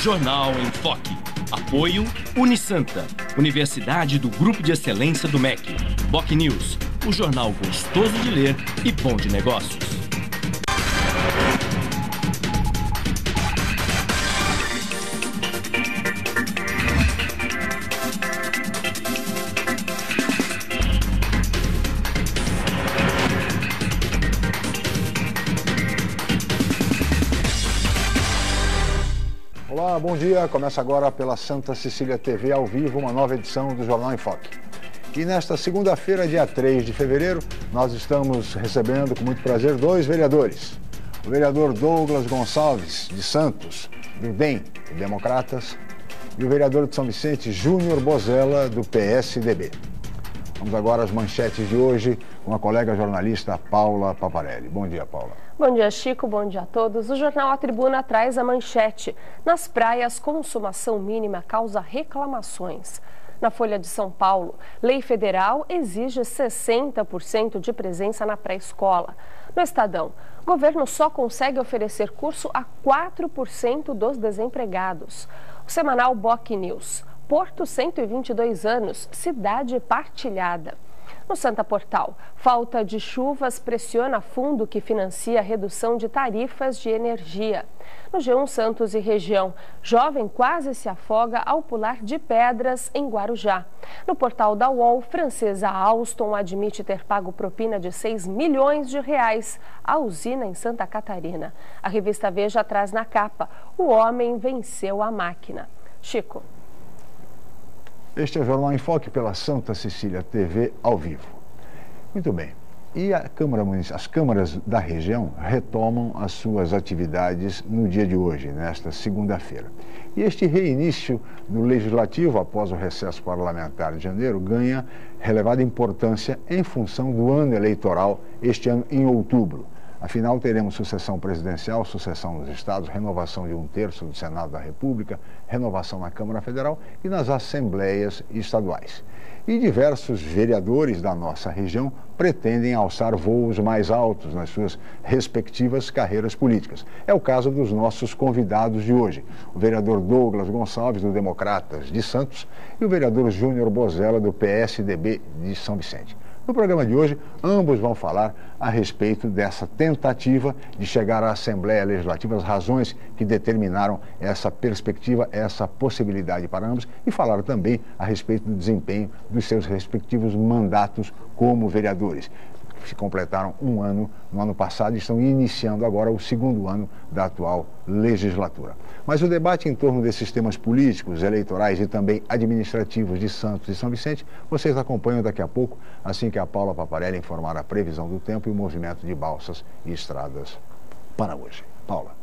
Jornal em Foque. Apoio Unisanta, Universidade do Grupo de Excelência do MEC. Boc News, o jornal gostoso de ler e bom de negócios. Olá, bom dia. Começa agora pela Santa Cecília TV ao vivo uma nova edição do Jornal em Foque. E nesta segunda-feira, dia 3 de fevereiro, nós estamos recebendo com muito prazer dois vereadores. O vereador Douglas Gonçalves, de Santos, do DEM, do Democratas, e o vereador de São Vicente, Júnior Bozella, do PSDB. Vamos agora às manchetes de hoje com a colega jornalista Paula Paparelli. Bom dia, Paula. Bom dia, Chico. Bom dia a todos. O jornal A Tribuna traz a manchete. Nas praias, consumação mínima causa reclamações. Na Folha de São Paulo, lei federal exige 60% de presença na pré-escola. No Estadão, governo só consegue oferecer curso a 4% dos desempregados. O semanal Boc News. Porto, 122 anos, cidade partilhada. No Santa Portal, falta de chuvas pressiona fundo que financia a redução de tarifas de energia. No G1 Santos e região, jovem quase se afoga ao pular de pedras em Guarujá. No portal da UOL, francesa Alstom admite ter pago propina de 6 milhões de reais à usina em Santa Catarina. A revista Veja traz na capa: o homem venceu a máquina. Chico. Este é o Jornal em Foque pela Santa Cecília TV ao vivo. Muito bem. E as câmaras da região retomam as suas atividades no dia de hoje, nesta segunda-feira. E este reinício do Legislativo, após o recesso parlamentar de janeiro, ganha relevada importância em função do ano eleitoral, este ano em outubro. Afinal, teremos sucessão presidencial, sucessão nos estados, renovação de 1/3 do Senado da República, renovação na Câmara Federal e nas assembleias estaduais. E diversos vereadores da nossa região pretendem alçar voos mais altos nas suas respectivas carreiras políticas. É o caso dos nossos convidados de hoje, o vereador Douglas Gonçalves, do Democratas de Santos, e o vereador Júnior Bozella, do PSDB de São Vicente. No programa de hoje, ambos vão falar a respeito dessa tentativa de chegar à Assembleia Legislativa, as razões que determinaram essa perspectiva, essa possibilidade para ambos, e falar também a respeito do desempenho dos seus respectivos mandatos como vereadores. Se completaram um ano no ano passado e estão iniciando agora o segundo ano da atual legislatura. Mas o debate em torno desses temas políticos, eleitorais e também administrativos de Santos e São Vicente, vocês acompanham daqui a pouco, assim que a Paula Paparelli informar a previsão do tempo e o movimento de balsas e estradas para hoje. Paula.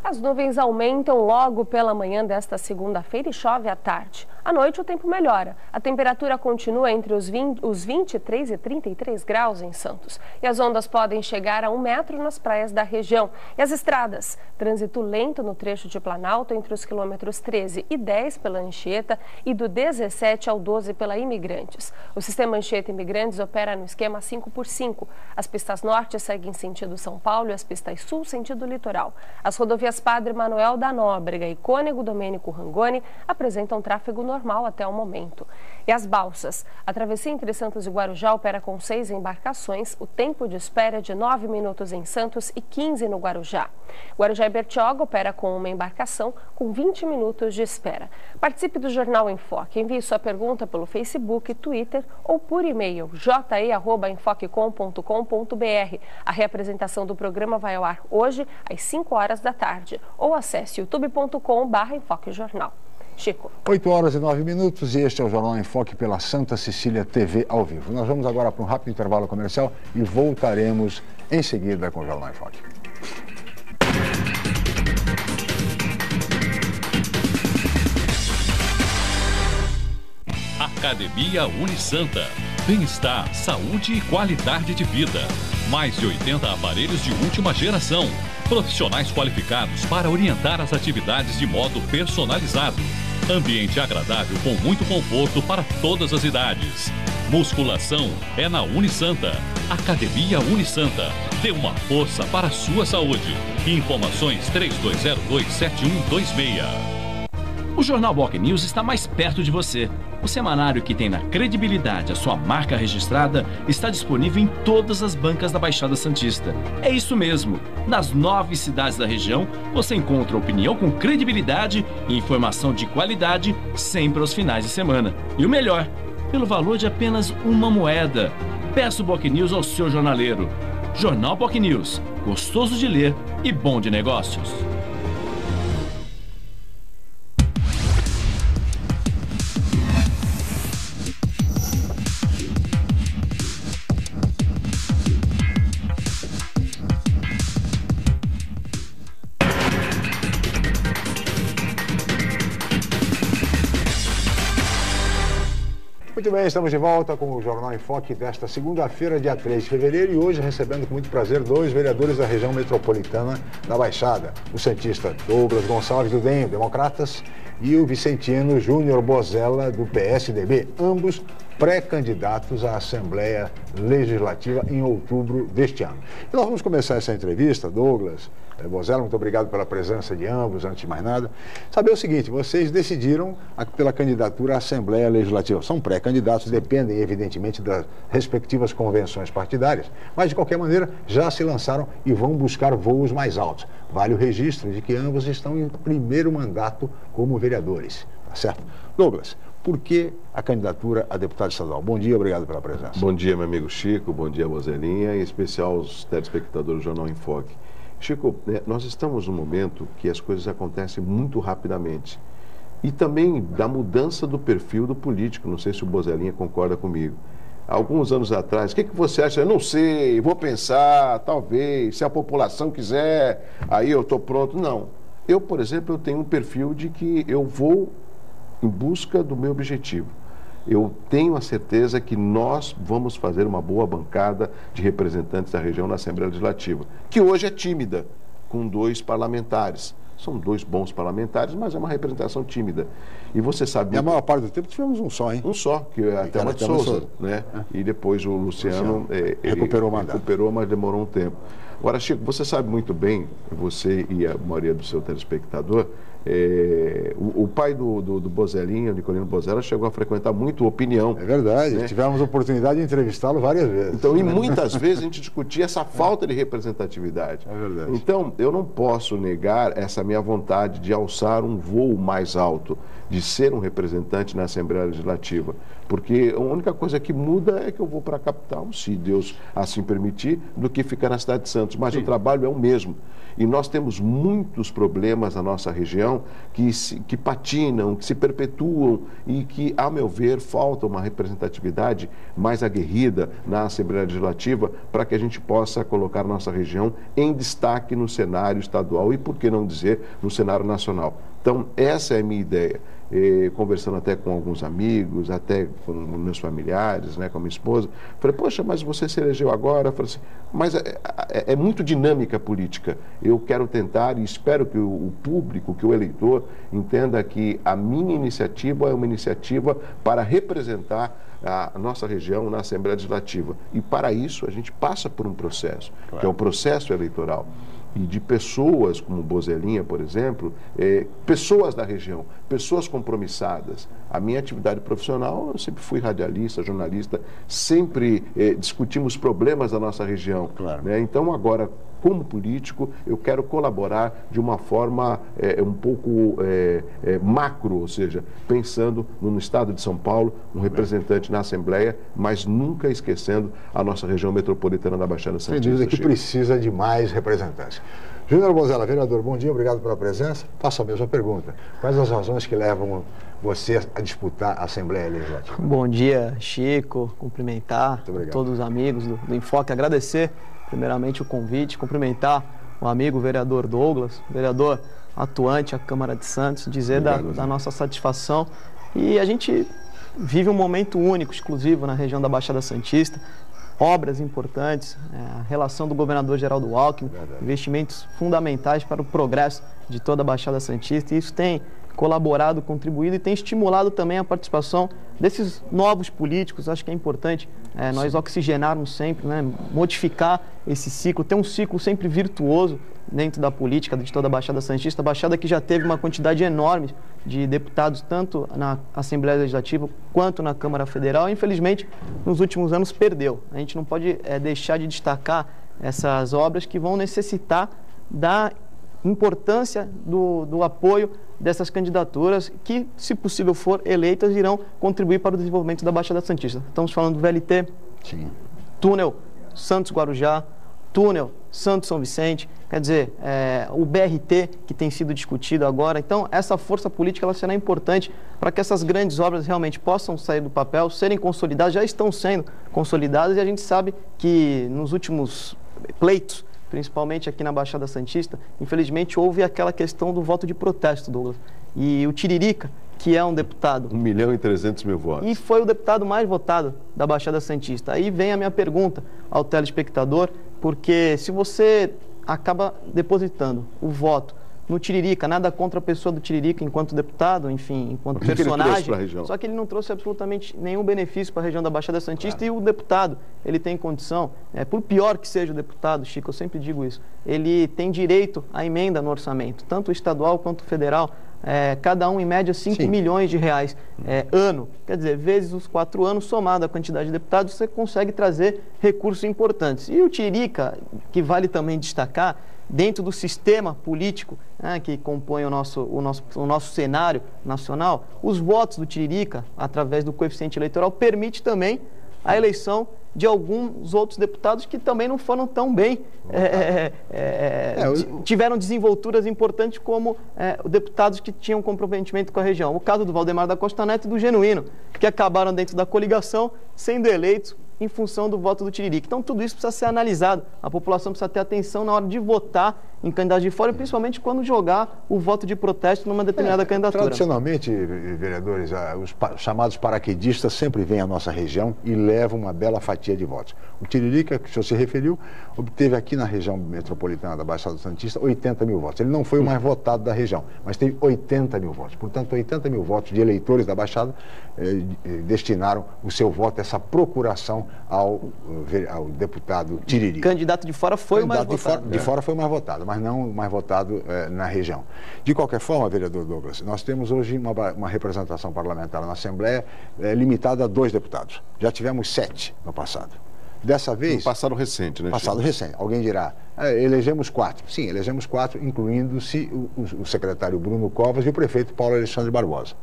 As nuvens aumentam logo pela manhã desta segunda-feira e chove à tarde. À noite o tempo melhora. A temperatura continua entre os 23 e 33 graus em Santos. E as ondas podem chegar a 1 metro nas praias da região. E as estradas? Trânsito lento no trecho de Planalto entre os quilômetros 13 e 10 pela Anchieta e do 17 ao 12 pela Imigrantes. O sistema Anchieta Imigrantes opera no esquema 5x5. As pistas norte seguem sentido São Paulo e as pistas sul sentido litoral. As rodovias Padre Manuel da Nóbrega e Cônego Domênico Rangoni apresentam tráfego normal até o momento. E as balsas? A travessia entre Santos e Guarujá opera com 6 embarcações. O tempo de espera é de 9 minutos em Santos e 15 no Guarujá. Guarujá e Bertioga opera com uma embarcação com 20 minutos de espera. Participe do Jornal em Foque. Envie sua pergunta pelo Facebook, Twitter ou por e-mail je@enfoquecom.com.br. A reapresentação do programa vai ao ar hoje às 5 horas da tarde. Ou acesse youtube.com/enfoquejornal. Chico. 8 horas e 9 minutos e este é o Jornal em Foque pela Santa Cecília TV ao vivo. Nós vamos agora para um rápido intervalo comercial e voltaremos em seguida com o Jornal em Foque. Academia Unisanta. Bem-estar, saúde e qualidade de vida. Mais de 80 aparelhos de última geração. Profissionais qualificados para orientar as atividades de modo personalizado. Ambiente agradável com muito conforto para todas as idades. Musculação é na Unisanta. Academia Unisanta. Dê uma força para a sua saúde. Informações 3202-7126. O Jornal Boc News está mais perto de você. O semanário que tem na credibilidade a sua marca registrada está disponível em todas as bancas da Baixada Santista. É isso mesmo. Nas 9 cidades da região, você encontra opinião com credibilidade e informação de qualidade sempre aos finais de semana. E o melhor, pelo valor de apenas uma moeda. Peça o Boc News ao seu jornaleiro. Jornal Boc News, gostoso de ler e bom de negócios. Muito bem, estamos de volta com o Jornal em Foque desta segunda-feira, dia 3 de fevereiro, e hoje recebendo com muito prazer 2 vereadores da região metropolitana da Baixada, o santista Douglas Gonçalves do DEM, Democratas, e o vicentino Júnior Bozella do PSDB, ambos pré-candidatos à Assembleia Legislativa em outubro deste ano. E nós vamos começar essa entrevista, Douglas, Bozella, muito obrigado pela presença de ambos, antes de mais nada. Saber o seguinte, vocês decidiram pela candidatura à Assembleia Legislativa. São pré-candidatos, dependem evidentemente das respectivas convenções partidárias, mas de qualquer maneira já se lançaram e vão buscar voos mais altos. Vale o registro de que ambos estão em primeiro mandato como vereadores, tá certo? Douglas, por que a candidatura a deputado estadual? Bom dia, obrigado pela presença. Bom dia, meu amigo Chico, bom dia, Bozellinha, e em especial aos telespectadores do Jornal em Foque. Chico, nós estamos num momento que as coisas acontecem muito rapidamente. E também da mudança do perfil do político, não sei se o Bozellinha concorda comigo. Alguns anos atrás, o que você acha? Eu não sei, vou pensar, talvez, se a população quiser, aí eu estou pronto. Não. Eu, por exemplo, eu tenho um perfil de que eu vou em busca do meu objetivo. Eu tenho a certeza que nós vamos fazer uma boa bancada de representantes da região na Assembleia Legislativa, que hoje é tímida, com 2 parlamentares. São 2 bons parlamentares, mas é uma representação tímida. E você sabe... E a maior parte do tempo tivemos um só, hein? Um só, que é a Thelma de Souza, né? E depois o Luciano recuperou o mandato. Recuperou, mas demorou um tempo. Agora, Chico, você sabe muito bem, você e a maioria do seu telespectador, o pai do Bozellinha, o Nicolino Bozella, chegou a frequentar muito a Opinião. É verdade, né? Tivemos a oportunidade de entrevistá-lo várias vezes. Então, e muitas vezes a gente discutia essa falta de representatividade. É verdade. Então, eu não posso negar essa minha vontade de alçar um voo mais alto, de ser um representante na Assembleia Legislativa. Porque a única coisa que muda é que eu vou para a capital, se Deus assim permitir, do que ficar na cidade de Santos. Mas o trabalho é o mesmo. E nós temos muitos problemas na nossa região que patinam, que se perpetuam e que, a meu ver, falta uma representatividade mais aguerrida na Assembleia Legislativa para que a gente possa colocar nossa região em destaque no cenário estadual e, por que não dizer, no cenário nacional. Então, essa é a minha ideia. Conversando até com alguns amigos, até com meus familiares, né, com a minha esposa, falei, poxa, mas você se elegeu agora? Eu falei assim, mas é muito dinâmica a política. Eu quero tentar e espero que o público, que o eleitor entenda que a minha iniciativa é uma iniciativa para representar a nossa região na Assembleia Legislativa. E para isso a gente passa por um processo, claro, que é o processo eleitoral. E de pessoas como Bozellinha, por exemplo, pessoas da região, pessoas compromissadas. A minha atividade profissional, eu sempre fui radialista, jornalista, sempre discutimos problemas da nossa região. Claro. Né? Então, agora, como político, eu quero colaborar de uma forma um pouco macro, ou seja, pensando no estado de São Paulo, um representante na Assembleia, mas nunca esquecendo a nossa região metropolitana da Baixada Santista. Sem dúvida que precisa de mais representantes. Júnior Bozella, vereador, bom dia, obrigado pela presença. Faço a mesma pergunta. Quais as razões que levam você a disputar a Assembleia Legislativa? Bom dia, Chico, cumprimentar todos os amigos do Enfoque, agradecer primeiramente o convite, cumprimentar o amigo vereador Douglas, vereador atuante à Câmara de Santos, dizer da nossa satisfação. E a gente vive um momento único, exclusivo na região da Baixada Santista, obras importantes, a relação do governador Geraldo Alckmin, investimentos fundamentais para o progresso de toda a Baixada Santista, e isso tem colaborado, contribuído e tem estimulado também a participação desses novos políticos. Acho que é importante nós oxigenarmos sempre, né, modificar esse ciclo, ter um ciclo sempre virtuoso dentro da política de toda a Baixada Santista, a Baixada que já teve uma quantidade enorme de deputados, tanto na Assembleia Legislativa quanto na Câmara Federal. Infelizmente, nos últimos anos perdeu. A gente não pode deixar de destacar essas obras que vão necessitar da importância do apoio dessas candidaturas que, se possível for eleitas, irão contribuir para o desenvolvimento da Baixada Santista. Estamos falando do VLT, Sim. túnel Santos-Guarujá, túnel Santos-São Vicente, quer dizer, o BRT que tem sido discutido agora. Então, essa força política ela será importante para que essas grandes obras realmente possam sair do papel, serem consolidadas, já estão sendo consolidadas, e a gente sabe que nos últimos pleitos, principalmente aqui na Baixada Santista, infelizmente houve aquela questão do voto de protesto, Douglas. E o Tiririca, que é um deputado... 1.300.000 votos. E foi o deputado mais votado da Baixada Santista. Aí vem a minha pergunta ao telespectador, porque se você acaba depositando o voto no Tiririca, nada contra a pessoa do Tiririca enquanto deputado, enfim, enquanto personagem, só que ele não trouxe absolutamente nenhum benefício para a região da Baixada Santista. E o deputado, ele tem condição, por pior que seja o deputado, Chico, eu sempre digo isso, ele tem direito à emenda no orçamento, tanto estadual quanto federal, cada um em média 5 milhões de reais ano. Quer dizer, vezes os 4 anos, somado a quantidade de deputados, você consegue trazer recursos importantes. E o Tiririca, que vale também destacar, dentro do sistema político que compõe o nosso cenário nacional, os votos do Tiririca, através do coeficiente eleitoral, permite também a eleição de alguns outros deputados que também não foram tão bem, tiveram desenvolturas importantes como deputados que tinham comprometimento com a região. O caso do Valdemar da Costa Neto e do Genuíno, que acabaram dentro da coligação sendo eleitos em função do voto do Tiririca. Então, tudo isso precisa ser analisado. A população precisa ter atenção na hora de votar em candidatos de fora, principalmente quando jogar o voto de protesto numa determinada candidatura. Tradicionalmente, vereadores, os chamados paraquedistas sempre vêm à nossa região e levam uma bela fatia de votos. O Tiririca, que o senhor se referiu, obteve aqui na região metropolitana da Baixada Santista 80.000 votos. Ele não foi o mais votado da região, mas teve 80.000 votos. Portanto, 80.000 votos de eleitores da Baixada destinaram o seu voto, essa procuração ao deputado Tiririca. Candidato de fora foi o mais votado. De fora foi o mais votado, mas não o mais votado na região. De qualquer forma, vereador Douglas, nós temos hoje uma representação parlamentar na Assembleia limitada a 2 deputados. Já tivemos 7 no passado. Dessa vez... No passado recente, né? Passado recente. Alguém dirá, elegemos 4. Sim, elegemos 4, incluindo-se o secretário Bruno Covas e o prefeito Paulo Alexandre Barbosa,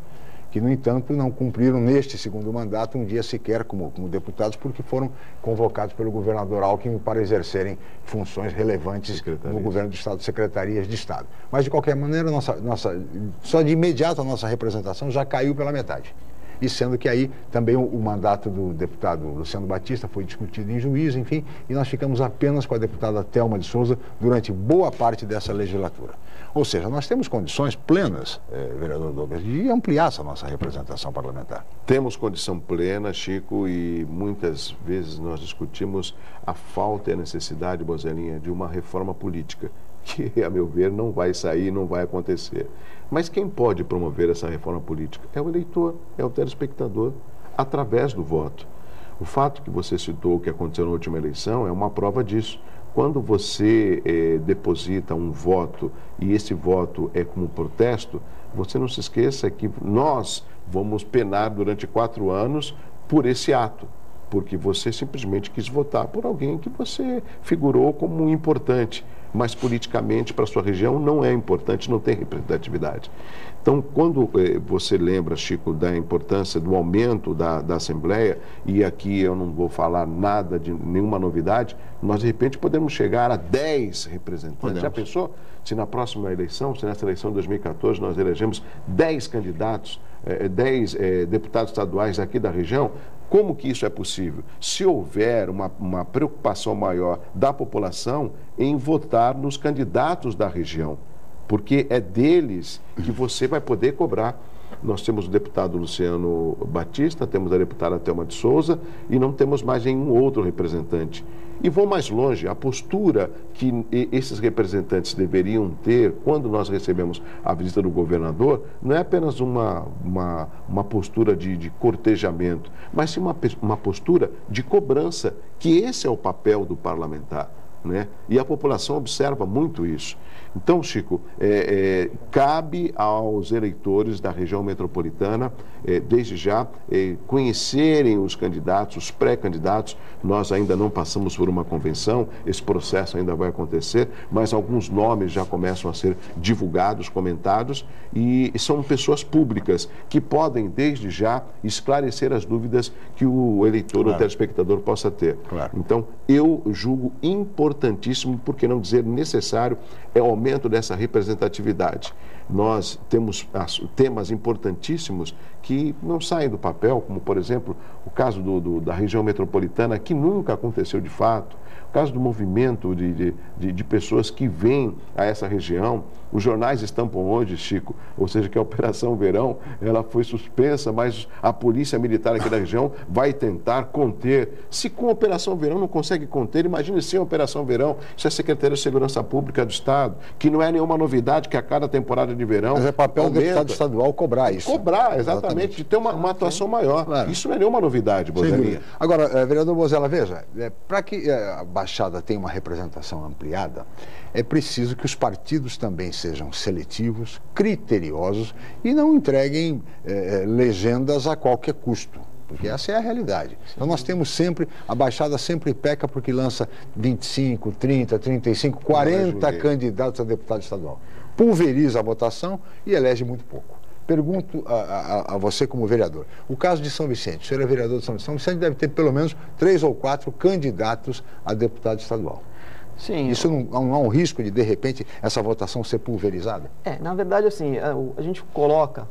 que, no entanto, não cumpriram neste segundo mandato um dia sequer como deputados, porque foram convocados pelo governador Alckmin para exercerem funções relevantes no governo do Estado, secretarias de Estado. Mas, de qualquer maneira, só de imediato a nossa representação já caiu pela metade. E sendo que aí também o mandato do deputado Luciano Batista foi discutido em juízo, enfim, e nós ficamos apenas com a deputada Thelma de Souza durante boa parte dessa legislatura. Ou seja, nós temos condições plenas, vereador Douglas, de ampliar essa nossa representação parlamentar. Temos condição plena, Chico, e muitas vezes nós discutimos a falta e a necessidade, Bozelinha, de uma reforma política, que, a meu ver, não vai sair, não vai acontecer. Mas quem pode promover essa reforma política? É o eleitor, é o telespectador, através do voto. O fato que você citou, que aconteceu na última eleição, é uma prova disso. Quando você deposita um voto e esse voto é como protesto, você não se esqueça que nós vamos penar durante 4 anos por esse ato, porque você simplesmente quis votar por alguém que você figurou como importante, mas politicamente para a sua região não é importante, não tem representatividade. Então, quando você lembra, Chico, da importância do aumento da Assembleia, e aqui eu não vou falar nada de nenhuma novidade, nós de repente podemos chegar a 10 representantes. Podemos. Já pensou? Se na próxima eleição, se nessa eleição de 2014 nós elegemos 10 candidatos, 10 deputados estaduais aqui da região, como que isso é possível? Se houver uma preocupação maior da população em votar nos candidatos da região, porque é deles que você vai poder cobrar. Nós temos o deputado Luciano Batista, temos a deputada Thelma de Souza e não temos mais nenhum outro representante. E vou mais longe, a postura que esses representantes deveriam ter quando nós recebemos a visita do governador não é apenas uma postura de cortejamento, mas sim uma postura de cobrança, que esse é o papel do parlamentar, né? E a população observa muito isso. Então, Chico, cabe aos eleitores da região metropolitana, desde já, conhecerem os candidatos, os pré-candidatos. Nós ainda não passamos por uma convenção, esse processo ainda vai acontecer, mas alguns nomes já começam a ser divulgados, comentados, e são pessoas públicas que podem, desde já, esclarecer as dúvidas que o eleitor ou telespectador possa ter. Então, eu julgo importantíssimo, por que não dizer necessário, é o aumento dessa representatividade. Nós temos temas importantíssimos que não saem do papel, como, por exemplo, o caso da região metropolitana, que nunca aconteceu de fato, o caso do movimento de pessoas que vêm a essa região. Os jornais estampam hoje, Chico, ou seja, que a Operação Verão, ela foi suspensa, mas a Polícia Militar aqui da região vai tentar conter. Se com a Operação Verão não consegue conter, imagine sem a Operação Verão. Isso é a Secretaria de Segurança Pública do Estado, que não é nenhuma novidade, que a cada temporada de verão... Mas é papel do deputado estadual cobrar isso. Cobrar, exatamente, de ter uma atuação maior. Isso não é nenhuma novidade, Bozelli. Agora, vereador Bozella, veja, para que a Baixada tenha uma representação ampliada, é preciso que os partidos também sejam seletivos, criteriosos e não entreguem legendas a qualquer custo, porque essa é a realidade. Então nós temos sempre, a Baixada sempre peca porque lança 25, 30, 35, 40 candidatos a deputado estadual. Pulveriza a votação e elege muito pouco. Pergunto a você como vereador, o caso de São Vicente, o senhor é vereador de São Vicente, São Vicente deve ter pelo menos 3 ou 4 candidatos a deputado estadual. Sim. Isso não há um risco de repente, essa votação ser pulverizada? Na verdade, assim, a gente coloca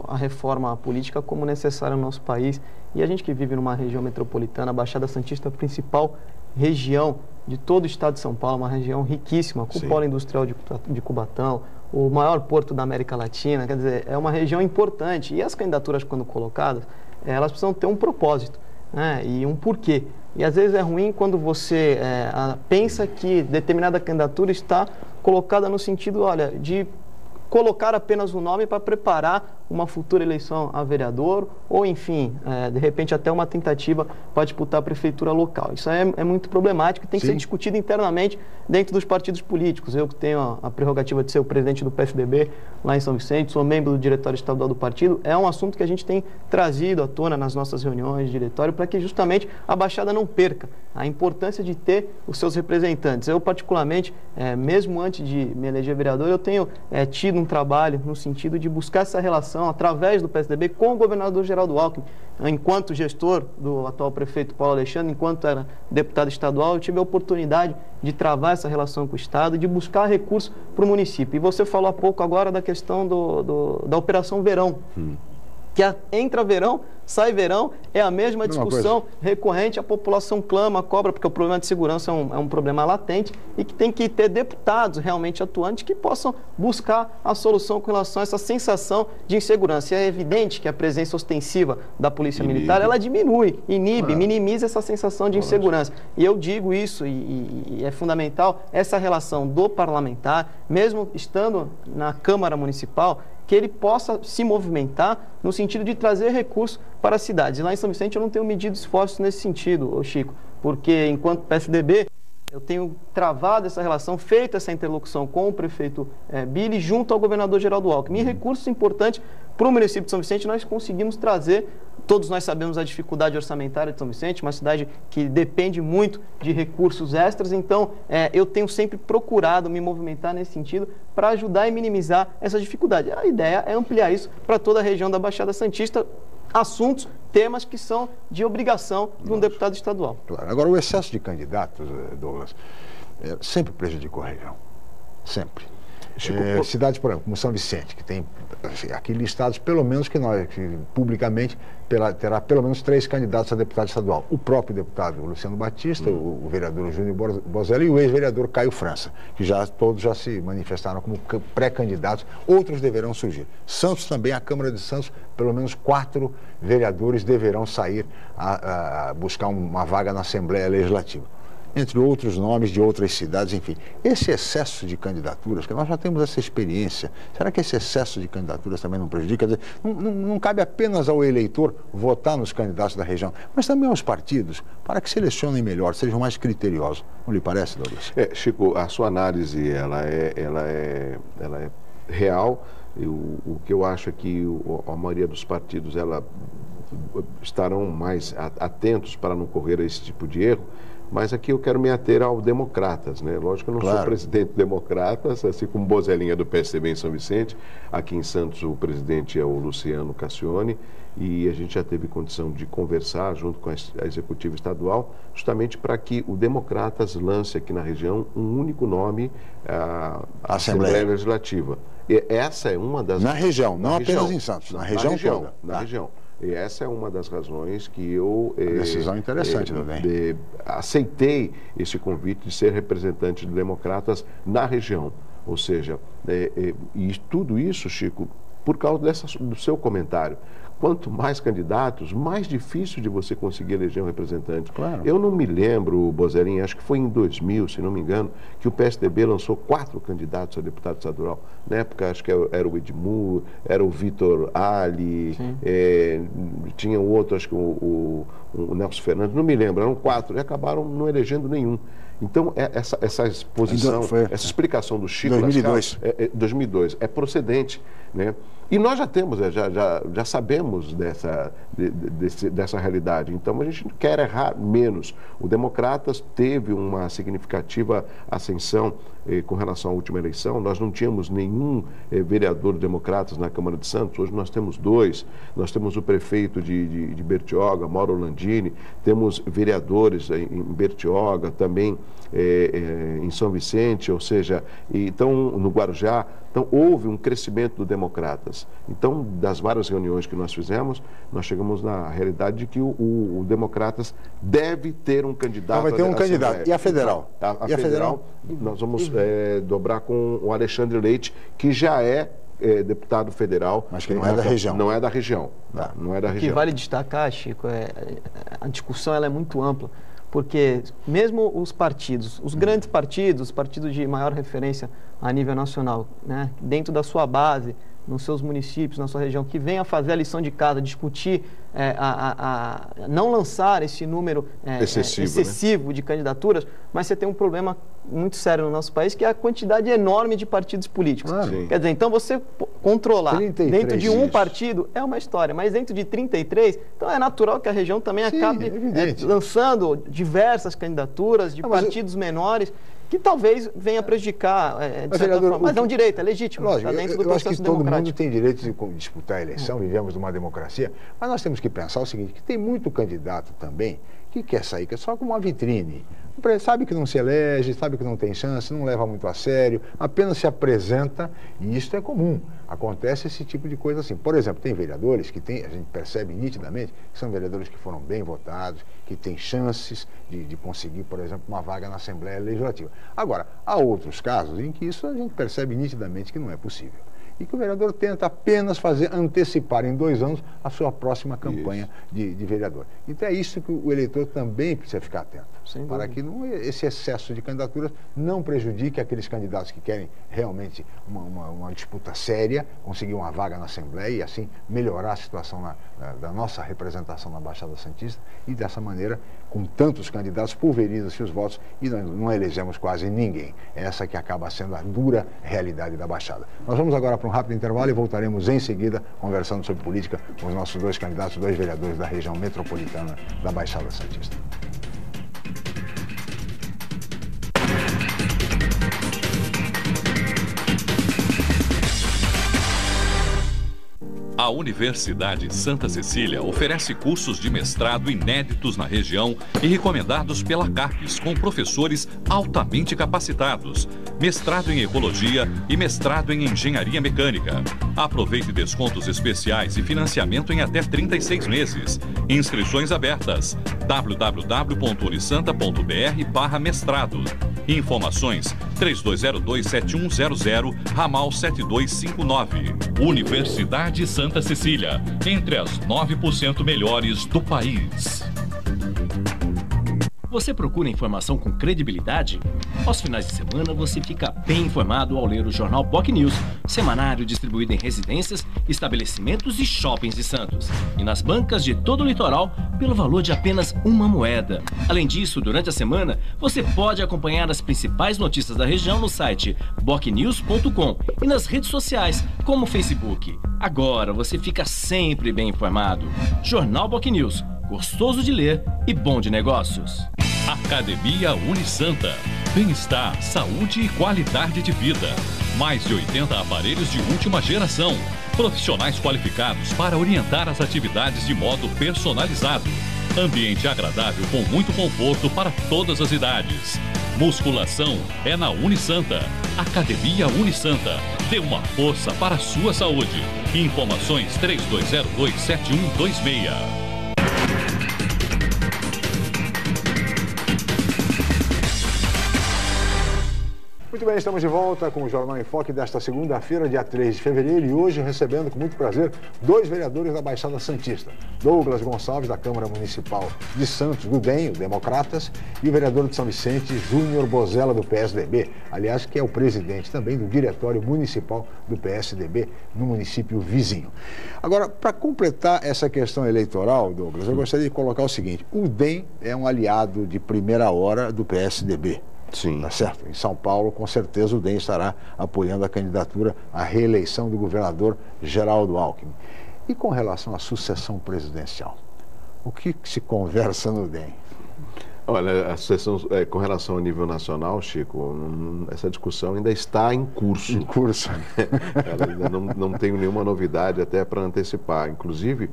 a reforma política como necessária no nosso país, e a gente que vive numa região metropolitana, a Baixada Santista é a principal região de todo o estado de São Paulo, uma região riquíssima, com o polo industrial de Cubatão, o maior porto da América Latina, quer dizer, é uma região importante. E as candidaturas, quando colocadas, elas precisam ter um propósito, né, e um porquê. E às vezes é ruim quando você pensa que determinada candidatura está colocada no sentido, olha, de colocar apenas o nome para preparar uma futura eleição a vereador ou, enfim, de repente até uma tentativa para disputar a prefeitura local. Isso é muito problemático e tem que ser discutido internamente dentro dos partidos políticos. Eu que tenho a prerrogativa de ser o presidente do PSDB lá em São Vicente, sou membro do diretório estadual do partido, é um assunto que a gente tem trazido à tona nas nossas reuniões de diretório para que justamente a Baixada não perca a importância de ter os seus representantes. Eu, particularmente, mesmo antes de me eleger vereador, eu tenho tido um trabalho no sentido de buscar essa relação através do PSDB com o governador Geraldo Alckmin. Enquanto gestor do atual prefeito Paulo Alexandre, enquanto era deputado estadual, eu tive a oportunidade de travar essa relação com o Estado, de buscar recursos para o município. E você falou há pouco agora da questão da Operação Verão. Que entra verão, sai verão, é a mesma discussão recorrente, a população clama, cobra, porque o problema de segurança é um problema latente e que tem que ter deputados realmente atuantes que possam buscar a solução com relação a essa sensação de insegurança. E é evidente que a presença ostensiva da Polícia Militar, ela diminui, inibe, minimiza essa sensação de insegurança. E eu digo isso, e é fundamental, essa relação do parlamentar, mesmo estando na Câmara Municipal, que ele possa se movimentar no sentido de trazer recursos para as cidades. E lá em São Vicente eu não tenho medido esforços nesse sentido, Chico, porque enquanto PSDB eu tenho travado essa relação, feito essa interlocução com o prefeito Billy junto ao governador Geraldo Alckmin. E recursos importantes para o município de São Vicente nós conseguimos trazer. Todos nós sabemos a dificuldade orçamentária de São Vicente, uma cidade que depende muito de recursos extras, então eu tenho sempre procurado me movimentar nesse sentido para ajudar e minimizar essa dificuldade. A ideia é ampliar isso para toda a região da Baixada Santista, assuntos, temas que são de obrigação de um deputado estadual. Claro. Agora, o excesso de candidatos, Douglas, sempre prejudicou a região, sempre. Cidades, por exemplo, como São Vicente, que tem aqui listados, pelo menos que publicamente, terá pelo menos 3 candidatos a deputado estadual. O próprio deputado Luciano Batista, o vereador Júnior Bozella e o ex-vereador Caio França, que todos já se manifestaram como pré-candidatos. Outros deverão surgir. Santos também, a Câmara de Santos, pelo menos 4 vereadores deverão sair a buscar uma vaga na Assembleia Legislativa. entre outros nomes de outras cidades, enfim. Esse excesso de candidaturas, que nós já temos essa experiência, será que esse excesso de candidaturas também não prejudica? Quer dizer, não cabe apenas ao eleitor votar nos candidatos da região, mas também aos partidos, para que selecionem melhor, sejam mais criteriosos. Não lhe parece, Douglas? Chico, a sua análise, ela é real. O que eu acho é que a maioria dos partidos estarão mais atentos para não correr a esse tipo de erro, mas aqui eu quero me ater ao Democratas, né? Lógico que eu não sou presidente do Democratas, assim como Bozelinha do PSDB em São Vicente. Aqui em Santos o presidente é o Luciano Cassione e a gente já teve condição de conversar junto com a Executiva Estadual, justamente para que o Democratas lance aqui na região um único nome, a Assembleia Legislativa. E essa é uma das... Na região, não apenas em Santos, na região toda. Na região. E essa é uma das razões que eu... decisão interessante também. Aceitei esse convite de ser representante de Democratas na região. Ou seja, e tudo isso, Chico, por causa do seu comentário. Quanto mais candidatos, mais difícil de você conseguir eleger um representante. Claro. Eu não me lembro, Bozelinha, acho que foi em 2000, se não me engano, que o PSDB lançou 4 candidatos a deputado estadual. Na época, acho que era o Edmur, era o Vitor Ali, tinha o outro, acho que o Nelson Fernandes, não me lembro, eram 4, e acabaram não elegendo nenhum. Então, essa exposição, essa explicação do Chico 2002. 2002 é procedente, né? E nós já temos, já sabemos dessa realidade. Então, a gente quer errar menos. O Democratas teve uma significativa ascensão com relação à última eleição. Nós não tínhamos nenhum vereador Democratas na Câmara de Santos. Hoje nós temos 2. Nós temos o prefeito de Bertioga, Mauro Landini. Temos vereadores em Bertioga, também em São Vicente, ou seja, então, no Guarujá. Então, houve um crescimento do Democratas. Então, das várias reuniões que nós fizemos, nós chegamos na realidade de que o Democratas deve ter um candidato. Vai ter um candidato. E a federal? A federal, nós vamos dobrar com o Alexandre Leite, que já é deputado federal. Mas que não é da região. Não é da região. Não é da região. O que vale destacar, Chico, a discussão ela é muito ampla. Porque mesmo os partidos, os grandes partidos, os partidos de maior referência a nível nacional, né, dentro da sua base, nos seus municípios, na sua região, que venha fazer a lição de casa, discutir, não lançar esse número excessivo, né, de candidaturas, mas você tem um problema muito sério no nosso país, que é a quantidade enorme de partidos políticos. Claro. Quer dizer, então você controlar dentro de um partido é uma história, mas dentro de 33, então é natural que a região também acabe lançando diversas candidaturas de partidos menores, que talvez venha prejudicar, de certa forma, mas é um direito, é legítimo. Lógico, tá dentro do eu acho que todo mundo tem direito de disputar a eleição, vivemos numa democracia, mas nós temos que pensar o seguinte, que tem muito candidato também que quer sair, que é só como uma vitrine. Sabe que não se elege, sabe que não tem chance, não leva muito a sério, apenas se apresenta, e isso é comum. Acontece esse tipo de coisa assim. Por exemplo, tem vereadores que a gente percebe nitidamente, que são vereadores que foram bem votados, que têm chances de conseguir, por exemplo, uma vaga na Assembleia Legislativa. Agora, há outros casos em que isso a gente percebe nitidamente que não é possível. E que o vereador tenta apenas antecipar em 2 anos a sua próxima campanha de vereador. Então é isso que o eleitor também precisa ficar atento, para que esse excesso de candidaturas não prejudique aqueles candidatos que querem realmente uma disputa séria, conseguir uma vaga na Assembleia e assim melhorar a situação da nossa representação na Baixada Santista e dessa maneira, com tantos candidatos, pulverizam-se os votos e nós não elegemos quase ninguém. Essa que acaba sendo a dura realidade da Baixada. Nós vamos agora para um rápido intervalo e voltaremos em seguida conversando sobre política com os nossos 2 candidatos, 2 vereadores da região metropolitana da Baixada Santista. A Universidade Santa Cecília oferece cursos de mestrado inéditos na região e recomendados pela CAPES, com professores altamente capacitados, mestrado em Ecologia e mestrado em Engenharia Mecânica. Aproveite descontos especiais e financiamento em até 36 meses. Inscrições abertas. www.unisanta.br/mestrado. Informações 3202-7100, ramal 7259. Universidade Santa Cecília, entre as 9% melhores do país. Você procura informação com credibilidade? Aos finais de semana, você fica bem informado ao ler o jornal BOC News, semanário distribuído em residências, estabelecimentos e shoppings de Santos. E nas bancas de todo o litoral, pelo valor de apenas uma moeda. Além disso, durante a semana, você pode acompanhar as principais notícias da região no site bocnews.com e nas redes sociais, como o Facebook. Agora você fica sempre bem informado. Jornal BOC News, gostoso de ler e bom de negócios. Academia Unisanta. Bem-estar, saúde e qualidade de vida. Mais de 80 aparelhos de última geração. Profissionais qualificados para orientar as atividades de modo personalizado. Ambiente agradável com muito conforto para todas as idades. Musculação é na Unisanta. Academia Unisanta. Dê uma força para a sua saúde. Informações 3202-7126. Muito bem, estamos de volta com o Jornal em Foque desta segunda-feira, dia 3 de fevereiro, e hoje recebendo com muito prazer dois vereadores da Baixada Santista. Douglas Gonçalves, da Câmara Municipal de Santos, do DEM, o Democratas, e o vereador de São Vicente, Júnior Bozella, do PSDB, aliás, que é o presidente também do Diretório Municipal do PSDB no município vizinho. Agora, para completar essa questão eleitoral, Douglas, eu gostaria de colocar o seguinte: o DEM é um aliado de primeira hora do PSDB. Sim. Tá certo? Em São Paulo, com certeza, o DEM estará apoiando a candidatura à reeleição do governador Geraldo Alckmin. E com relação à sucessão presidencial, o que se conversa no DEM? Olha, a sucessão, com relação ao nível nacional, Chico, essa discussão ainda está em curso. Em curso. Ela ainda não tenho nenhuma novidade até para antecipar. Inclusive,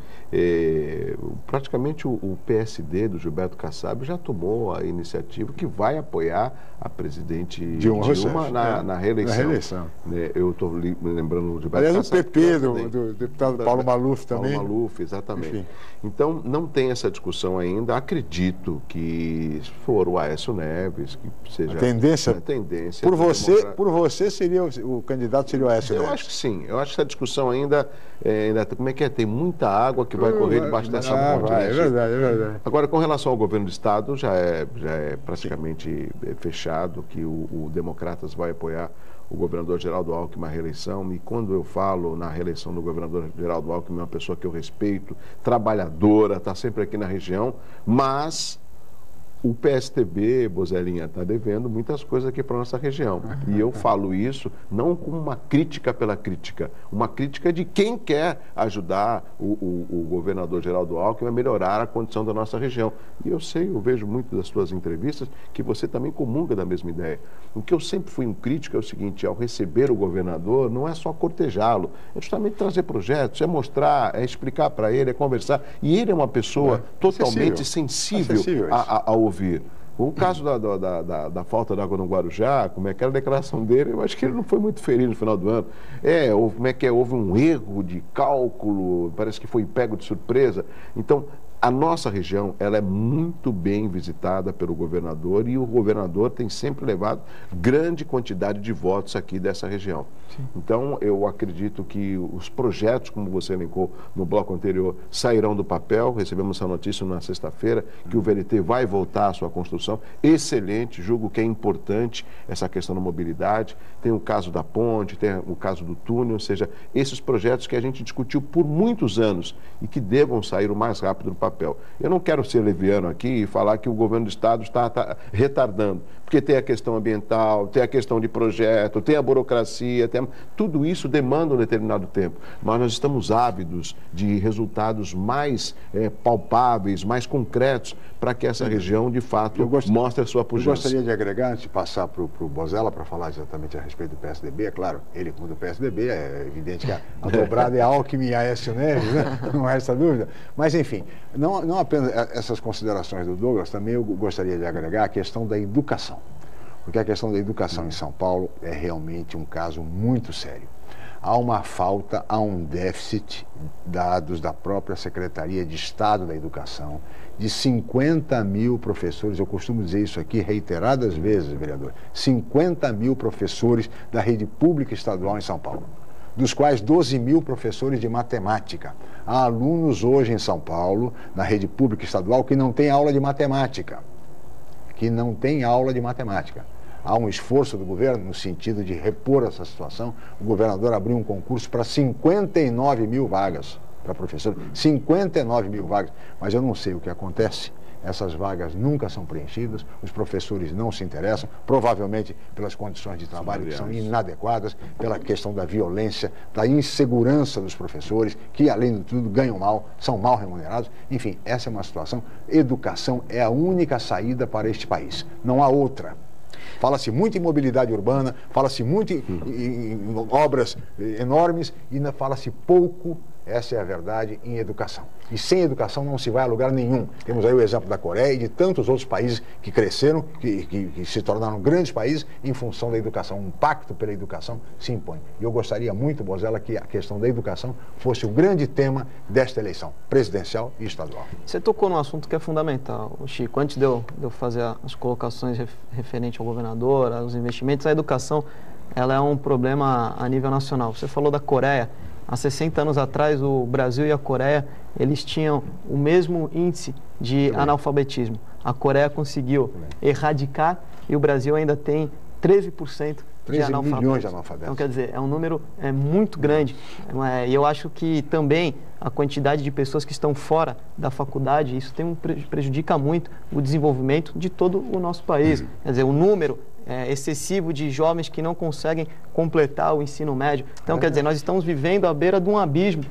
praticamente o PSD do Gilberto Kassab já tomou a iniciativa que vai apoiar a presidente Dilma na reeleição. Na reeleição. Eu estou me lembrando do Gilberto Kassab. Aliás, o PP do deputado Paulo Maluf também. Paulo Maluf, exatamente. Enfim. Então, não tem essa discussão ainda. Acredito que se for o Aécio Neves, que seja... A tendência por você seria o candidato seria o Aécio Neves? Eu acho que sim. Eu acho que essa discussão ainda como é que é? Tem muita água que vai correr debaixo dessa ponte. É verdade, é verdade. Agora, com relação ao governo do Estado, já é praticamente fechado que o Democratas vai apoiar o governador Geraldo Alckmin à reeleição. E quando eu falo na reeleição do governador Geraldo Alckmin, é uma pessoa que eu respeito, trabalhadora, está sempre aqui na região, mas o PSDB, Bozelinha, está devendo muitas coisas aqui para a nossa região. E eu falo isso não como uma crítica pela crítica, uma crítica de quem quer ajudar o governador Geraldo Alckmin a melhorar a condição da nossa região. E eu vejo muito das suas entrevistas que você também comunga da mesma ideia. O que eu sempre fui um crítico é o seguinte: ao receber o governador, não é só cortejá-lo, é justamente trazer projetos, é mostrar, é explicar para ele, é conversar. E ele é uma pessoa totalmente sensível a ouvir. O caso da falta de água no Guarujá, como é que era a declaração dele, eu acho que ele não foi muito feliz no final do ano. Houve um erro de cálculo, parece que foi pego de surpresa. Então, a nossa região, ela é muito bem visitada pelo governador e o governador tem sempre levado grande quantidade de votos aqui dessa região. Sim. Então, eu acredito que os projetos, como você elencou no bloco anterior, sairão do papel. Recebemos essa notícia na sexta-feira, que o VLT vai voltar à sua construção. Excelente, julgo que é importante essa questão da mobilidade. Tem o caso da ponte, tem o caso do túnel, ou seja, esses projetos que a gente discutiu por muitos anos e que devam sair o mais rápido do papel. Eu não quero ser leviano aqui e falar que o governo do Estado está retardando, porque tem a questão ambiental, tem a questão de projeto, tem a burocracia, tudo isso demanda um determinado tempo. Mas nós estamos ávidos de resultados mais palpáveis, mais concretos, para que essa região, de fato, mostre a sua pujança. Eu gostaria de agregar, antes de passar para o Bozella, para falar exatamente a respeito do PSDB. É claro, ele como do PSDB, é evidente que a dobrada é Alckmin e Aécio Neves, né? Não há essa dúvida. Mas, enfim, não apenas essas considerações do Douglas, também eu gostaria de agregar a questão da educação. Porque a questão da educação em São Paulo é realmente um caso muito sério. Há uma falta, há um déficit, dados da própria Secretaria de Estado da Educação, de 50 mil professores. Eu costumo dizer isso aqui reiteradas vezes, vereador. 50 mil professores da rede pública estadual em São Paulo, dos quais 12 mil professores de matemática. Há alunos hoje em São Paulo, na rede pública estadual, que não tem aula de matemática. que não tem aula de matemática. Há um esforço do governo no sentido de repor essa situação. O governador abriu um concurso para 59 mil vagas para professor, 59 mil vagas, mas eu não sei o que acontece. Essas vagas nunca são preenchidas, os professores não se interessam, provavelmente pelas condições de trabalho que são inadequadas, pela questão da violência, da insegurança dos professores, que além de tudo ganham mal, são mal remunerados. Enfim, essa é uma situação. Educação é a única saída para este país, não há outra. Fala-se muito em mobilidade urbana, fala-se muito em obras enormes e fala-se pouco, essa é a verdade, em educação. E sem educação não se vai a lugar nenhum. Temos aí o exemplo da Coreia e de tantos outros países que cresceram, que se tornaram grandes países em função da educação. Um pacto pela educação se impõe. E eu gostaria muito, Bozella, que a questão da educação fosse o grande tema desta eleição, presidencial e estadual. Você tocou num assunto que é fundamental, Chico. Antes de eu fazer as colocações referentes ao governador, aos investimentos, a educação ela é um problema a nível nacional. Você falou da Coreia. Há 60 anos atrás, o Brasil e a Coreia, eles tinham o mesmo índice de analfabetismo. A Coreia conseguiu erradicar e o Brasil ainda tem 13% de analfabetos. Milhões de analfabetos. Então, quer dizer, é um número muito grande. E eu acho que também a quantidade de pessoas que estão fora da faculdade, isso prejudica muito o desenvolvimento de todo o nosso país. Quer dizer, o número excessivo de jovens que não conseguem completar o ensino médio. Então, quer dizer, nós estamos vivendo à beira de um abismo,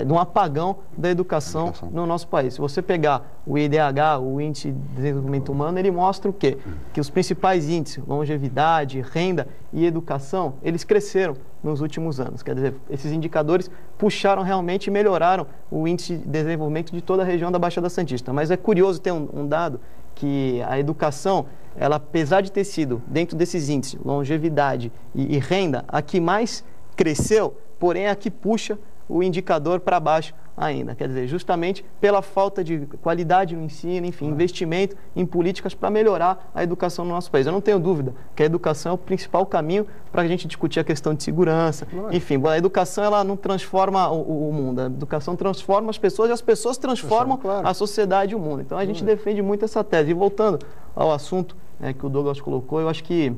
de um apagão da educação no nosso país. Se você pegar o IDH, o Índice de Desenvolvimento Humano, ele mostra o quê? Que os principais índices, longevidade, renda e educação, eles cresceram nos últimos anos. Quer dizer, esses indicadores puxaram realmente e melhoraram o índice de desenvolvimento de toda a região da Baixada Santista. Mas é curioso ter um dado que a educação, ela, apesar de ter sido, dentro desses índices, longevidade e renda, a que mais cresceu, porém é a que puxa o indicador para baixo ainda. Quer dizer, justamente pela falta de qualidade no ensino, enfim, investimento em políticas para melhorar a educação no nosso país. Eu não tenho dúvida que a educação é o principal caminho para a gente discutir a questão de segurança. Enfim, a educação ela não transforma o mundo, a educação transforma as pessoas e as pessoas transformam a sociedade e o mundo. Então a gente defende muito essa tese. E voltando ao assunto que o Douglas colocou, eu acho que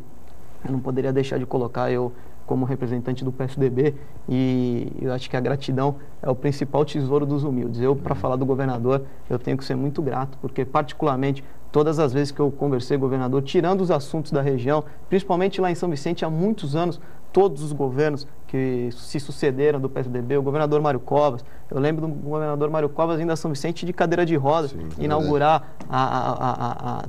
eu não poderia deixar de colocar, eu como representante do PSDB, e eu acho que a gratidão é o principal tesouro dos humildes. Eu, para falar do governador, eu tenho que ser muito grato, porque particularmente todas as vezes que eu conversei com o governador, tirando os assuntos da região, principalmente lá em São Vicente, há muitos anos, todos os governos que se sucederam do PSDB, o governador Mário Covas, eu lembro do governador Mário Covas indo a São Vicente de cadeira de rodas, inaugurar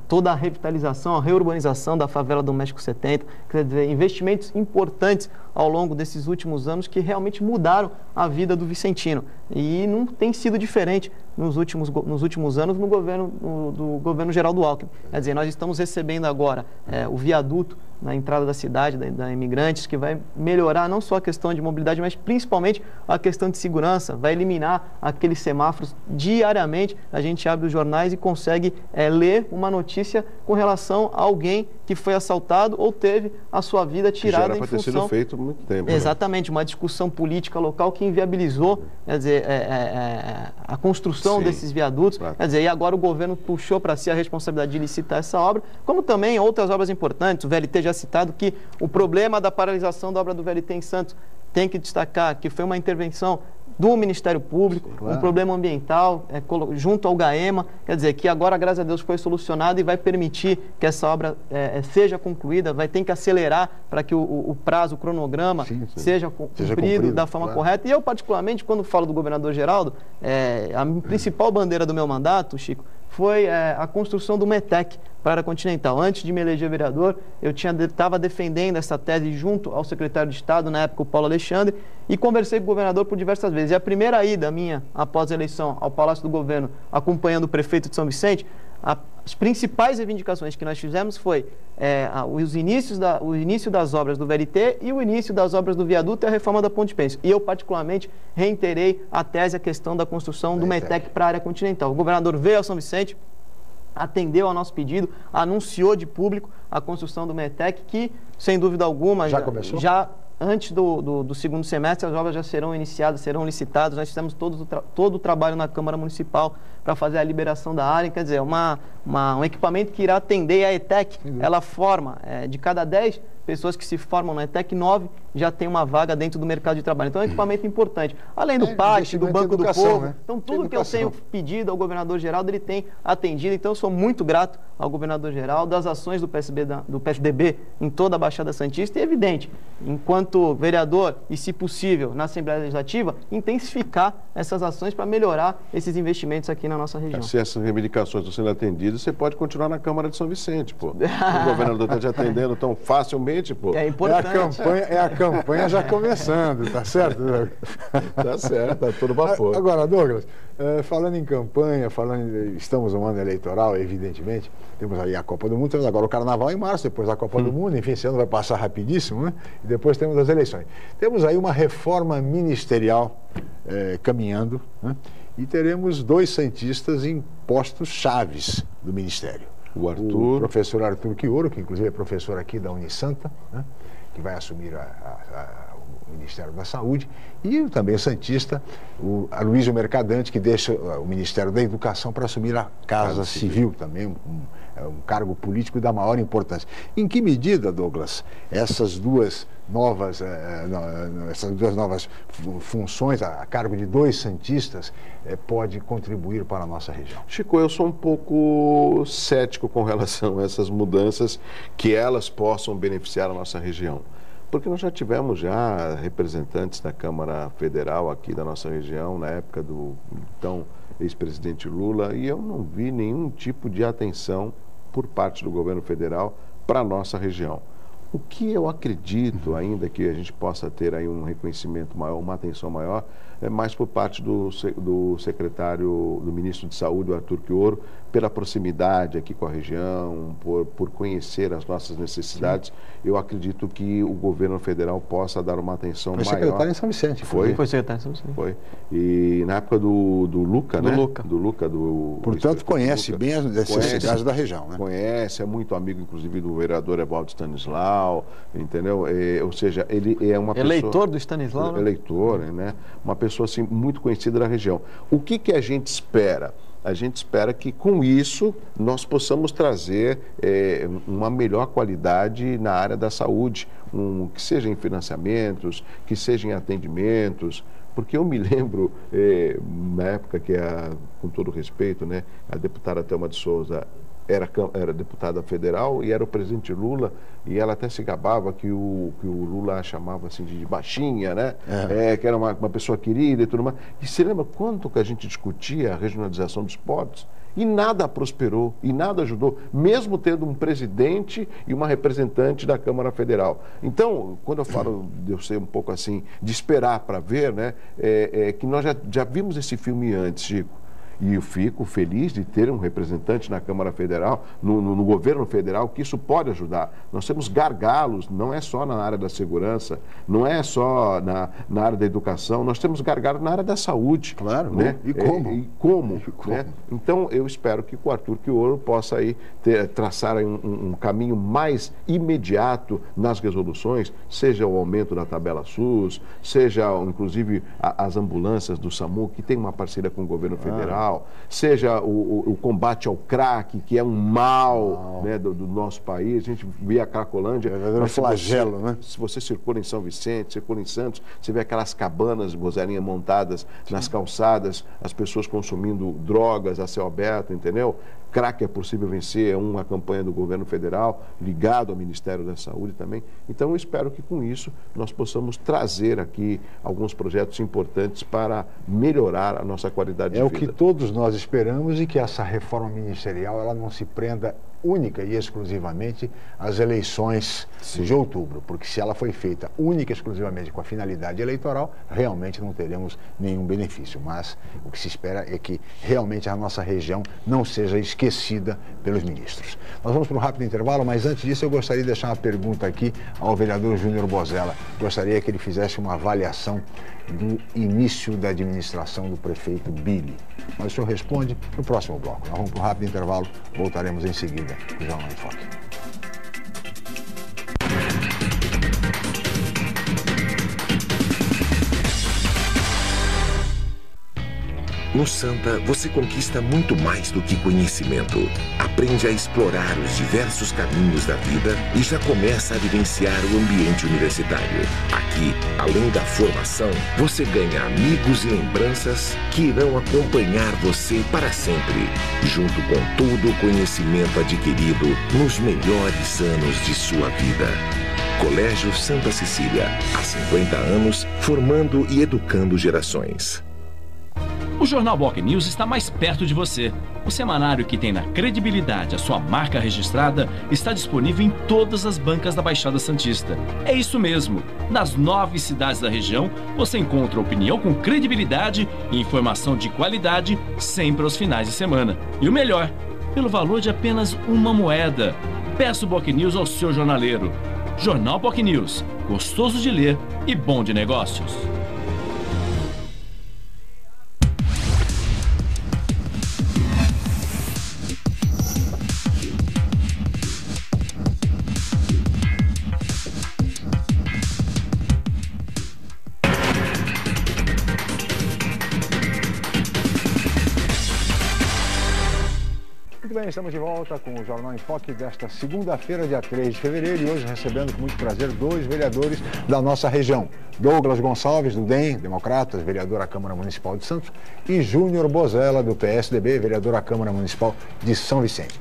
toda a revitalização, a reurbanização da favela do México 70, quer dizer, investimentos importantes ao longo desses últimos anos que realmente mudaram a vida do vicentino. E não tem sido diferente nos últimos anos no do governo Geraldo Alckmin. Quer dizer, nós estamos recebendo agora o viaduto na entrada da cidade, da Imigrantes, que vai melhorar não só a questão de mobilidade, mas principalmente a questão de segurança, vai eliminar aqueles semáforos diariamente. A gente abre os jornais e consegue ler uma notícia com relação a alguém que foi assaltado ou teve a sua vida tirada em função... ter sido feito há muito tempo. Exatamente, uma discussão política local que inviabilizou, quer dizer, a construção desses viadutos. Quer dizer, e agora o governo puxou para si a responsabilidade de licitar essa obra, como também outras obras importantes. O VLT já citado que o problema da paralisação da obra do VLT em Santos tem que destacar que foi uma intervenção do Ministério Público, um problema ambiental junto ao GAEMA, quer dizer, que agora, graças a Deus, foi solucionado e vai permitir que essa obra seja concluída, vai ter que acelerar para que o prazo, o cronograma seja cumprido da forma correta. E eu, particularmente, quando falo do governador Geraldo, a principal bandeira do meu mandato, Chico, foi a construção do METEC para a área continental. Antes de me eleger vereador, eu estava defendendo essa tese junto ao secretário de Estado, na época o Paulo Alexandre, e conversei com o governador por diversas vezes. E a primeira ida minha, após a eleição, ao Palácio do Governo, acompanhando o prefeito de São Vicente, as principais reivindicações que nós fizemos foi o início das obras do VLT e o início das obras do viaduto e a reforma da Ponte Pêncil. E eu, particularmente, reiterei a tese, a questão da construção do METEC para a área continental. O governador veio a São Vicente, atendeu ao nosso pedido, anunciou de público a construção do METEC, que, sem dúvida alguma, já começou? antes do segundo semestre, as obras já serão iniciadas, serão licitadas. Nós fizemos todo o trabalho na Câmara Municipal para fazer a liberação da área. Quer dizer, um equipamento que irá atender a ETEC. Ela forma, de cada 10 pessoas que se formam na ETEC, 9 já tem uma vaga dentro do mercado de trabalho. Então é um equipamento importante. Além do PAT, do Banco do Povo. Né? Então tudo que eu tenho pedido ao governador Geraldo, ele tem atendido. Então eu sou muito grato ao governador Geraldo, das ações do PSDB em toda a Baixada Santista. E é evidente, enquanto vereador e, se possível, na Assembleia Legislativa, intensificar essas ações para melhorar esses investimentos aqui na nossa região. Se essas reivindicações estão sendo atendidas, você pode continuar na Câmara de São Vicente, pô. O governador está te atendendo tão facilmente, pô. É importante. É a campanha já começando, tá certo, Douglas? Tá certo, tá todo vapor. Agora, Douglas, falando em campanha, estamos no ano eleitoral, evidentemente, temos aí a Copa do Mundo, temos agora o Carnaval em março, depois a Copa do Mundo, enfim, esse ano vai passar rapidíssimo, né? E depois temos as eleições. Temos aí uma reforma ministerial caminhando, né? E teremos 2 santistas em postos chaves do Ministério. O professor Arthur Quioro, que inclusive é professor aqui da Unisanta, né? Que vai assumir o Ministério da Saúde, e também o santista, o Aloysio Mercadante, que deixa o Ministério da Educação para assumir a Casa Civil, também um cargo político da maior importância. Em que medida, Douglas, essas duas novas funções, a cargo de 2 santistas, pode contribuir para a nossa região? Chico, eu sou um pouco cético com relação a essas mudanças, que elas possam beneficiar a nossa região. Porque nós já tivemos representantes da Câmara Federal aqui da nossa região, na época do então ex-presidente Lula, e eu não vi nenhum tipo de atenção por parte do governo federal para a nossa região. O que eu acredito ainda que a gente possa ter aí um reconhecimento maior, uma atenção maior, é mais por parte do secretário, do ministro de Saúde, o Arthur Quioro, pela proximidade aqui com a região, por conhecer as nossas necessidades. Sim. Eu acredito que o governo federal possa dar uma atenção maior. Foi secretário em São Vicente. Foi secretário em São Vicente. Foi. E na época do Luca, né? Do Luca. Portanto, conhece bem as necessidades da região, né? Conhece, é muito amigo, inclusive, do vereador Evaldo Stanislau, entendeu? Ou seja, ele é uma pessoa... Eleitor do Stanislau, né? Eleitor, né? Uma pessoa, assim, muito conhecida da região. O que a gente espera? A gente espera que, com isso, nós possamos trazer uma melhor qualidade na área da saúde, que seja em financiamentos, que seja em atendimentos, porque eu me lembro, na época que, com todo respeito, né, a deputada Thelma de Souza era deputada federal e era o presidente Lula, e ela até se gabava que o Lula a chamava assim de baixinha, né? Que era uma pessoa querida e tudo mais. E você lembra quanto que a gente discutia a regionalização dos portos? E nada prosperou, e nada ajudou, mesmo tendo um presidente e uma representante da Câmara Federal. Então, quando eu falo de eu ser um pouco assim, de esperar para ver, né? Que nós já vimos esse filme antes, Chico. E eu fico feliz de ter um representante na Câmara Federal, no governo federal, que isso pode ajudar. Nós temos gargalos, não é só na área da segurança, não é só na área da educação, nós temos gargalos na área da saúde. Claro, né? E como? Né? Então, eu espero que o Arthur Quioro possa aí traçar um caminho mais imediato nas resoluções, seja o aumento da tabela SUS, seja, inclusive, as ambulâncias do SAMU, que tem uma parceria com o governo federal, seja o combate ao crack, que é um mal, né, do nosso país. A gente vê a Cracolândia. É um flagelo, né? Se você circula em São Vicente, circula em Santos, você vê aquelas cabanas, Bozelinha, montadas nas calçadas, as pessoas consumindo drogas a céu aberto, entendeu? Crack é possível vencer, é uma campanha do governo federal, ligado ao Ministério da Saúde também. Então, eu espero que com isso nós possamos trazer aqui alguns projetos importantes para melhorar a nossa qualidade de vida. É o que todos nós esperamos, e que essa reforma ministerial ela não se prenda única e exclusivamente às eleições de outubro, porque se ela foi feita única e exclusivamente com a finalidade eleitoral, realmente não teremos nenhum benefício. Mas o que se espera é que realmente a nossa região não seja esquecida pelos ministros. Nós vamos para um rápido intervalo, mas antes disso eu gostaria de deixar uma pergunta aqui ao vereador Júnior Bozella. Gostaria que ele fizesse uma avaliação do início da administração do prefeito Billy. Mas o senhor responde no próximo bloco. Nós vamos para um rápido intervalo, voltaremos em seguida com o Jornal em Foque. No Santa, você conquista muito mais do que conhecimento. Aprende a explorar os diversos caminhos da vida e já começa a vivenciar o ambiente universitário. Aqui, além da formação, você ganha amigos e lembranças que irão acompanhar você para sempre, junto com todo o conhecimento adquirido nos melhores anos de sua vida. Colégio Santa Cecília, há 50 anos, formando e educando gerações. O Jornal Boc News está mais perto de você. O semanário que tem na credibilidade a sua marca registrada está disponível em todas as bancas da Baixada Santista. É isso mesmo. Nas 9 cidades da região, você encontra opinião com credibilidade e informação de qualidade sempre aos finais de semana. E o melhor, pelo valor de apenas uma moeda. Peça o Boc News ao seu jornaleiro. Jornal Boc News, gostoso de ler e bom de negócios. Muito bem, estamos de volta com o Jornal em Foque desta segunda-feira, dia 3 de fevereiro, e hoje recebendo com muito prazer 2 vereadores da nossa região. Douglas Gonçalves, do DEM, Democratas, vereador à Câmara Municipal de Santos, e Júnior Bozella, do PSDB, vereador à Câmara Municipal de São Vicente.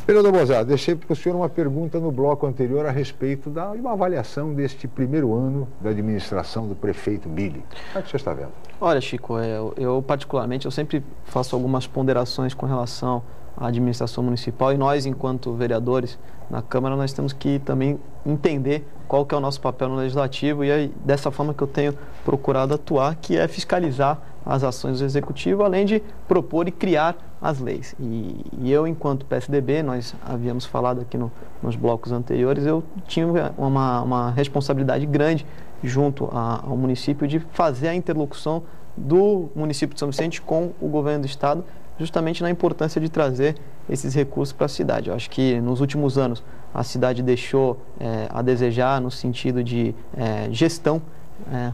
Vereador Bozella, deixei para o senhor uma pergunta no bloco anterior a respeito de uma avaliação deste primeiro ano da administração do prefeito Billy. Como é que você está vendo? Olha, Chico, eu particularmente, eu sempre faço algumas ponderações com relação à administração municipal, e nós, enquanto vereadores na Câmara, nós temos que também entender qual que é o nosso papel no Legislativo, e é dessa forma que eu tenho procurado atuar, que é fiscalizar as ações do Executivo, além de propor e criar as leis. E eu, enquanto PSDB, nós havíamos falado aqui nos blocos anteriores, eu tinha uma responsabilidade grande junto ao município de fazer a interlocução do município de São Vicente com o governo do estado, justamente na importância de trazer esses recursos para a cidade. Eu acho que nos últimos anos a cidade deixou a desejar no sentido de gestão.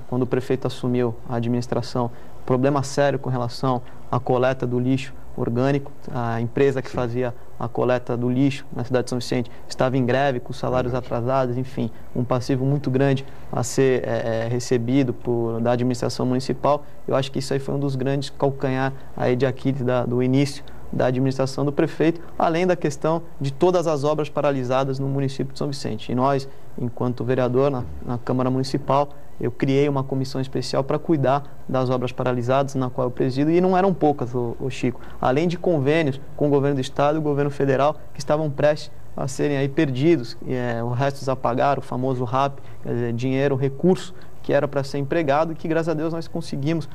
Quando o prefeito assumiu a administração, problema sério com relação à coleta do lixo orgânico. A empresa que fazia a coleta do lixo na cidade de São Vicente estava em greve, com salários atrasados, enfim, um passivo muito grande a ser recebido da administração municipal. Eu acho que isso aí foi um dos grandes calcanhar aí de Aquiles do início da administração do prefeito, além da questão de todas as obras paralisadas no município de São Vicente. E nós, enquanto vereador na Câmara Municipal, eu criei uma comissão especial para cuidar das obras paralisadas, na qual eu presido, e não eram poucas, Chico. Além de convênios com o governo do estado e o governo federal, que estavam prestes a serem aí perdidos, o resto a pagar, o famoso RAP, quer dizer, dinheiro, recurso que era para ser empregado, e que, graças a Deus, nós conseguimos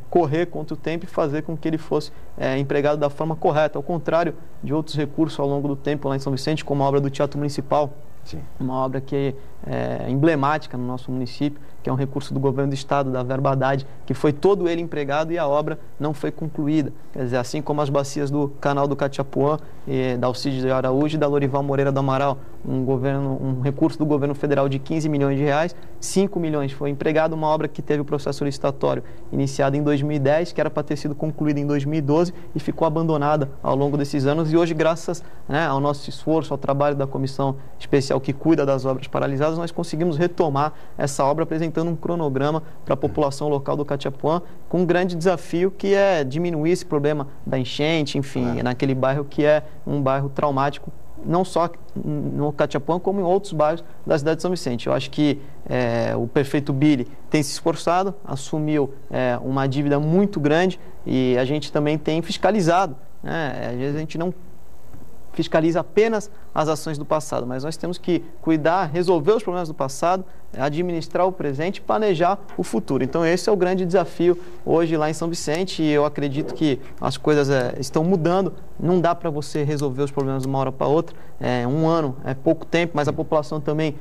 correr contra o tempo e fazer com que ele fosse empregado da forma correta, ao contrário de outros recursos ao longo do tempo lá em São Vicente, como a obra do Teatro Municipal. Sim. Uma obra que é emblemática no nosso município, que é um recurso do governo do estado, da verba Haddad, que foi todo ele empregado e a obra não foi concluída. Quer dizer, assim como as bacias do canal do Catiapuã, da Alcides de Araújo e da Lorival Moreira do Amaral, um recurso do governo federal de 15 milhões de reais, 5 milhões foi empregado, uma obra que teve o processo licitatório iniciado em 2010, que era para ter sido concluída em 2012 e ficou abandonada ao longo desses anos, e hoje, graças ao nosso esforço, ao trabalho da comissão especial que cuida das obras paralisadas, nós conseguimos retomar essa obra, apresentando um cronograma para a população local do Catiapuã, com um grande desafio, que é diminuir esse problema da enchente, enfim, naquele bairro que é um bairro traumático, não só no Catiapuã, como em outros bairros da cidade de São Vicente. Eu acho que o prefeito Billy tem se esforçado, assumiu uma dívida muito grande, e a gente também tem fiscalizado, né? Às vezes a gente não fiscaliza apenas as ações do passado, mas nós temos que cuidar, resolver os problemas do passado, administrar o presente e planejar o futuro. Então esse é o grande desafio hoje lá em São Vicente, e eu acredito que as coisas estão mudando. Não dá para você resolver os problemas de uma hora para outra. Um ano é pouco tempo, mas a população também,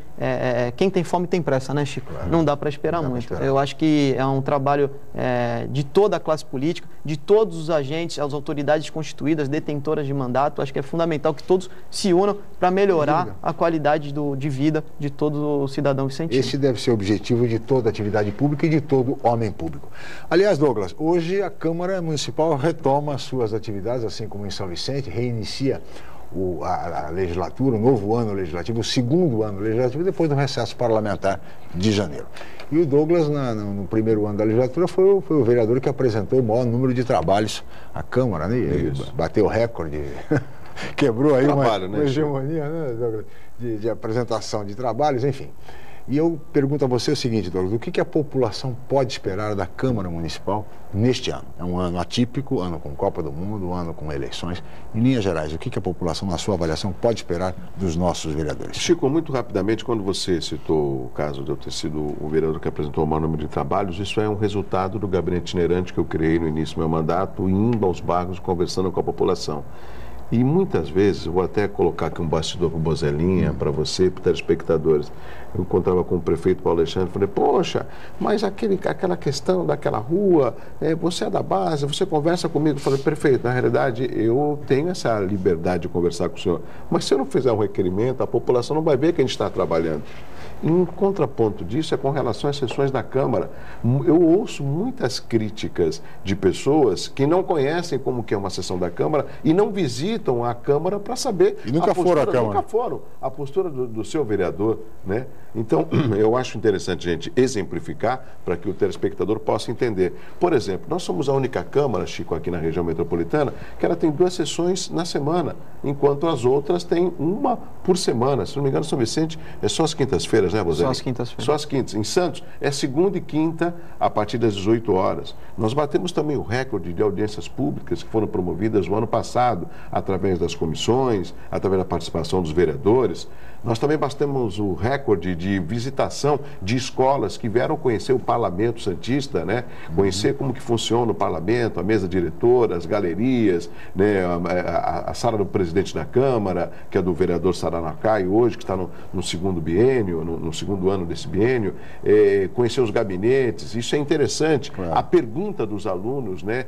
quem tem fome tem pressa, né, Chico? Claro. Não dá para esperar muito. Eu acho que é um trabalho de toda a classe política, de todos os agentes, as autoridades constituídas, detentoras de mandato. Acho que é fundamental que todos se unam para melhorar a qualidade de vida de todo o cidadão vicentino. Esse deve ser o objetivo de toda atividade pública e de todo homem público. Aliás, Douglas, hoje a Câmara Municipal retoma suas atividades, assim como em São Vicente, reinicia a legislatura, o novo ano legislativo, o segundo ano legislativo, depois do recesso parlamentar de janeiro. E o Douglas, no primeiro ano da legislatura, foi o vereador que apresentou o maior número de trabalhos à Câmara, né? Ele bateu o recorde, quebrou aí uma hegemonia, né, Douglas, de apresentação de trabalhos, enfim. E eu pergunto a você o seguinte, Douglas, o que a população pode esperar da Câmara Municipal neste ano? É um ano atípico, ano com Copa do Mundo, ano com eleições. Em linhas gerais, o que a população, na sua avaliação, pode esperar dos nossos vereadores? Chico, muito rapidamente, quando você citou o caso de eu ter sido o vereador que apresentou o maior número de trabalhos, isso é um resultado do gabinete itinerante que eu criei no início do meu mandato, indo aos bairros, conversando com a população. E muitas vezes, eu vou até colocar aqui um bastidor para o Bozelinha, para você, para os telespectadores. Eu encontrava com o prefeito Paulo Alexandre e falei, poxa, mas aquela questão daquela rua, você é da base, você conversa comigo. Eu falei, prefeito, na realidade eu tenho essa liberdade de conversar com o senhor, mas se eu não fizer um requerimento, a população não vai ver que a gente está trabalhando. Em contraponto disso é com relação às sessões da Câmara. Eu ouço muitas críticas de pessoas que não conhecem como que é uma sessão da Câmara e não visitam a Câmara para saber. E nunca foram à Câmara. Nunca foram. A postura do seu vereador, né? Então, eu acho interessante a gente exemplificar para que o telespectador possa entender. Por exemplo, nós somos a única Câmara, Chico, aqui na região metropolitana, que ela tem 2 sessões na semana, enquanto as outras têm uma por semana. Se não me engano, São Vicente é só as quintas-feiras, né, Bozelli? Só as quintas-feiras. Só as quintas. Em Santos, é segunda e quinta, a partir das 18 horas. Nós batemos também o recorde de audiências públicas que foram promovidas no ano passado, através das comissões, através da participação dos vereadores. Nós também batemos o recorde de visitação de escolas que vieram conhecer o Parlamento Santista, né? Conhecer como que funciona o Parlamento, a mesa diretora, as galerias, né? A sala do presidente da Câmara, que é do vereador Saranacai hoje, que está no segundo biênio, no segundo ano desse biênio, conhecer os gabinetes, isso é interessante. Claro. A pergunta dos alunos, né?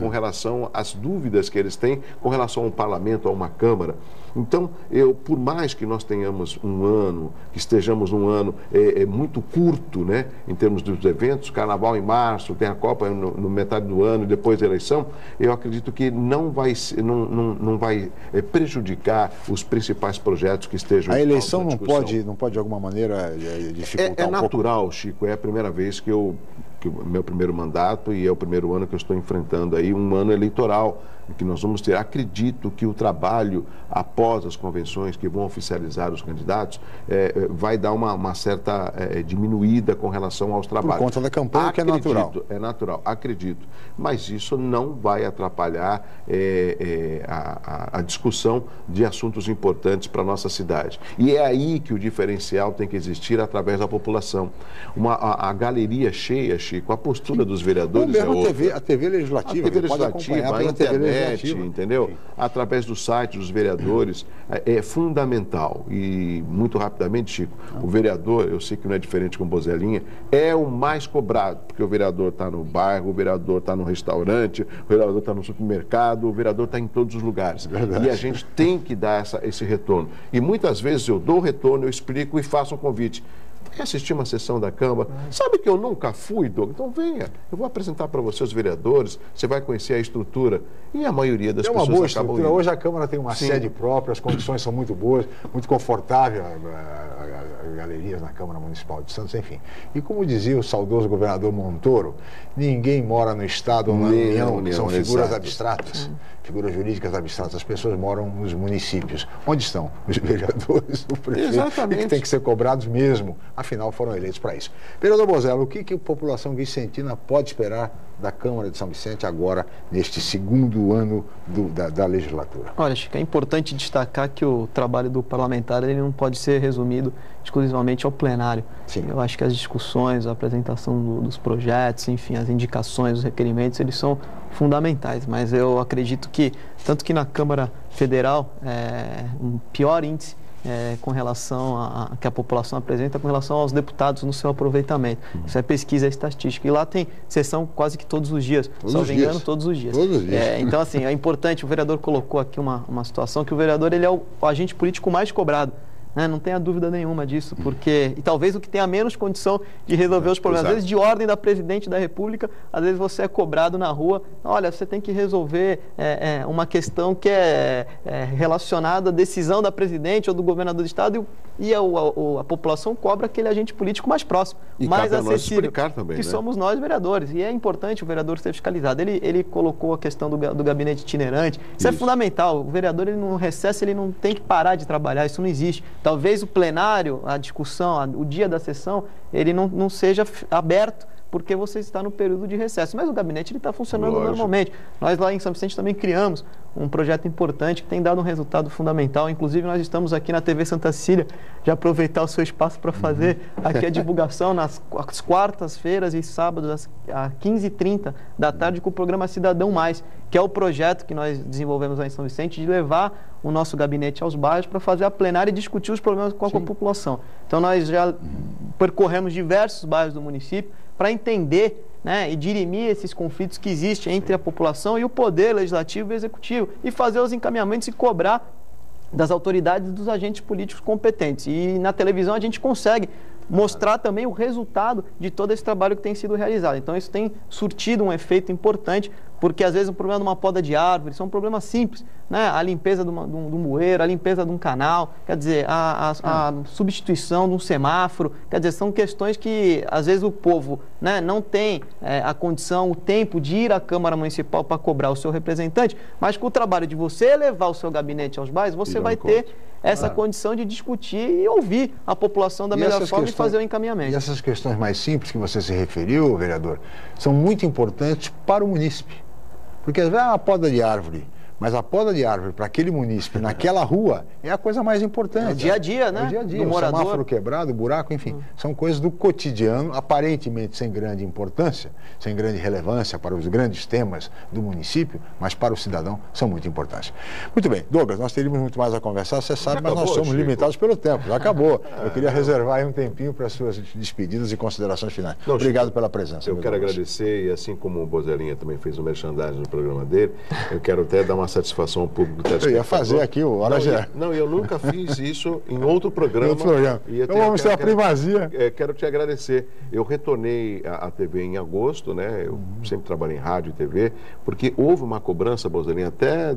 Com relação às dúvidas que eles têm com relação ao Parlamento, a uma Câmara. Então, por mais que nós tenhamos um ano, que estejamos num ano muito curto, né, em termos dos eventos, Carnaval em março, tem a Copa no metade do ano e depois a eleição, eu acredito que não vai prejudicar os principais projetos que estejam... A eleição não pode de alguma maneira dificultar É natural, Chico, é a primeira vez que meu primeiro mandato e é o primeiro ano que eu estou enfrentando aí um ano eleitoral, que nós vamos ter. Acredito que o trabalho após as convenções que vão oficializar os candidatos vai dar uma certa diminuída com relação aos trabalhos. Por conta da campanha, que é natural. É natural, acredito. Mas isso não vai atrapalhar a discussão de assuntos importantes para a nossa cidade. E é aí que o diferencial tem que existir através da população. A galeria cheia, Chico, a postura dos vereadores é outra. A TV Legislativa, a TV Legislativa, a internet, entendeu? Através do site dos vereadores, é fundamental. E, muito rapidamente, Chico, o vereador, eu sei que não é diferente com o Bozelinha, é o mais cobrado, porque o vereador está no bairro, o vereador está no restaurante, o vereador está no supermercado, o vereador está em todos os lugares. Verdade. E a gente tem que dar esse retorno. E muitas vezes eu dou o retorno, eu explico e faço um convite. Quer assistir uma sessão da Câmara? Sabe que eu nunca fui, Douglas? Então venha. Eu vou apresentar para você os vereadores, você vai conhecer a estrutura. E a maioria das pessoas boa acabam estrutura. indo. Hoje a Câmara tem uma sede própria, as condições são muito boas, muito confortável, as galerias na Câmara Municipal de Santos, enfim. E como dizia o saudoso governador Montoro, ninguém mora no Estado ou na União, são figuras abstratas. Figuras jurídicas abstratas, as pessoas moram nos municípios. Onde estão os vereadores, o prefeito? Exatamente. E que tem que ser cobrados mesmo, afinal foram eleitos para isso. Vereador Bozelli, o que a população vicentina pode esperar da Câmara de São Vicente agora, neste segundo ano da legislatura? Olha, Chico, é importante destacar que o trabalho do parlamentar ele não pode ser resumido exclusivamente ao plenário. Sim. Eu acho que as discussões, a apresentação dos projetos, enfim, as indicações, os requerimentos, eles são fundamentais, mas eu acredito que, tanto que na Câmara Federal, um pior índice com relação a que a população apresenta com relação aos deputados no seu aproveitamento. Isso é pesquisa estatística. E lá tem sessão quase que todos os dias. Todos os dias. Então, assim, é importante, o vereador colocou aqui uma situação que o vereador ele é o agente político mais cobrado. Não tenha dúvida nenhuma disso, porque, e talvez o que tenha menos condição de resolver os problemas, às vezes de ordem da presidente da República, às vezes você é cobrado na rua, olha, você tem que resolver uma questão que é relacionada à decisão da presidente ou do governador do estado e a população cobra aquele agente político mais próximo, e mais acessível, também, que somos nós vereadores, e é importante o vereador ser fiscalizado. Ele colocou a questão do gabinete itinerante, isso é fundamental, o vereador ele no recesso ele não tem que parar de trabalhar, isso não existe. Talvez o plenário, a discussão, o dia da sessão, ele não seja aberto porque você está no período de recesso. Mas o gabinete está funcionando normalmente. Nós lá em São Vicente também criamos um projeto importante que tem dado um resultado fundamental. Inclusive, nós estamos aqui na TV Santa Cecília, de aproveitar o seu espaço para fazer aqui a divulgação nas quartas-feiras e sábados, às 15h30 da tarde, com o programa Cidadão Mais, que é o projeto que nós desenvolvemos lá em São Vicente, de levar o nosso gabinete aos bairros para fazer a plenária e discutir os problemas com a população. Então, nós já percorremos diversos bairros do município para entender, e dirimir esses conflitos que existem entre a população e o poder legislativo e executivo, e fazer os encaminhamentos e cobrar das autoridades e dos agentes políticos competentes. E na televisão a gente consegue mostrar também o resultado de todo esse trabalho que tem sido realizado. Então isso tem surtido um efeito importante, porque às vezes o problema de uma poda de árvore são problemas simples, a limpeza de um bueiro, a limpeza de um canal, quer dizer, a substituição de um semáforo, quer dizer, são questões que às vezes o povo não tem a condição, o tempo de ir à Câmara Municipal para cobrar o seu representante, mas com o trabalho de você levar o seu gabinete aos bairros, você vai ter essa condição de discutir e ouvir a população da melhor forma e fazer o encaminhamento. E essas questões mais simples que você se referiu, vereador, são muito importantes para o munícipe. Porque às vezes é uma poda de árvore, mas a poda de árvore para aquele munícipe, naquela rua, é a coisa mais importante. É o dia a dia, né? É o dia a dia, o semáforo quebrado, o buraco, enfim. São coisas do cotidiano, aparentemente sem grande importância, sem grande relevância para os grandes temas do município, mas para o cidadão são muito importantes. Muito bem, Douglas, nós teríamos muito mais a conversar, você sabe, mas nós somos limitados pelo tempo, já acabou. Eu queria reservar aí um tempinho para as suas despedidas e considerações finais. Obrigado pela presença. Eu quero agradecer, e assim como o Bozelinha também fez o merchandising no programa dele, eu quero até dar uma satisfação ao público telespectador. Eu ia fazer aqui o Hora Geral. Não, eu nunca fiz isso em outro programa. Então vamos ter a primazia. Quero te agradecer. Eu retornei à TV em agosto, Eu sempre trabalhei em rádio e TV, porque houve uma cobrança, Bozelinha, até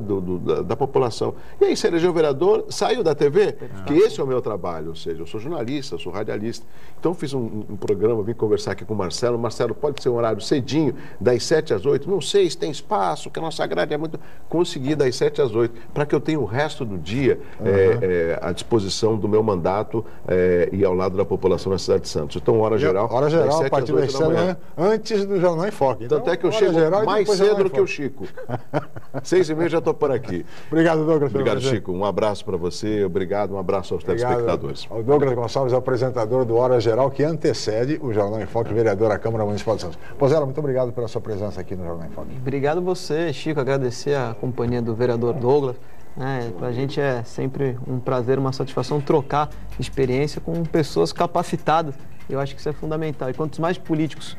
da população. E aí, você elegeu vereador, saiu da TV? Que esse é o meu trabalho, ou seja, eu sou jornalista, eu sou radialista. Então fiz um programa, vim conversar aqui com o Marcelo. Marcelo, pode ser um horário cedinho, das 7 às 8? Não sei se tem espaço, que a nossa grade é muito... Consegui das 7 às 8, para que eu tenha o resto do dia à disposição do meu mandato e ao lado da população da cidade de Santos. Então, Hora Geral, a partir das 7 da manhã, antes do Jornal em Foque. Tanto é que eu chego mais cedo do que o Chico. 6h30 já estou por aqui. Obrigado, Douglas. Obrigado, Chico. Um abraço para você, um abraço aos telespectadores. O Douglas Gonçalves é o apresentador do Hora Geral, que antecede o Jornal em Foque, vereador da Câmara Municipal de Santos. Pozella, muito obrigado pela sua presença aqui no Jornal em Foque. Obrigado a você, Chico, agradecer a companhia do vereador Douglas. Para a gente é sempre um prazer, uma satisfação trocar experiência com pessoas capacitadas. Eu acho que isso é fundamental. E quantos mais políticos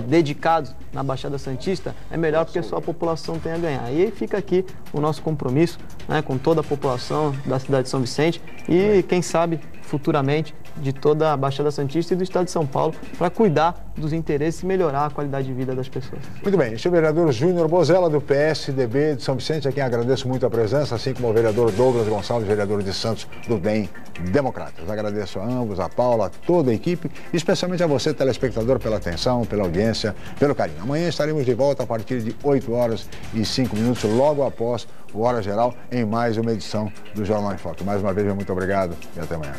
dedicados na Baixada Santista, é melhor porque só a população tem a ganhar. E aí fica aqui o nosso compromisso com toda a população da cidade de São Vicente e, quem sabe, futuramente, de toda a Baixada Santista e do estado de São Paulo, para cuidar dos interesses e melhorar a qualidade de vida das pessoas. Muito bem, este é o vereador Júnior Bozella, do PSDB de São Vicente, a quem agradeço muito a presença, assim como o vereador Douglas Gonçalves, vereador de Santos, do DEM Democratas. Agradeço a ambos, a Paula, a toda a equipe, e especialmente a você, telespectador, pela atenção, pela audiência, pelo carinho. Amanhã estaremos de volta a partir de 8h05, logo após o Hora Geral, em mais uma edição do Jornal em Foque. Mais uma vez, muito obrigado e até amanhã.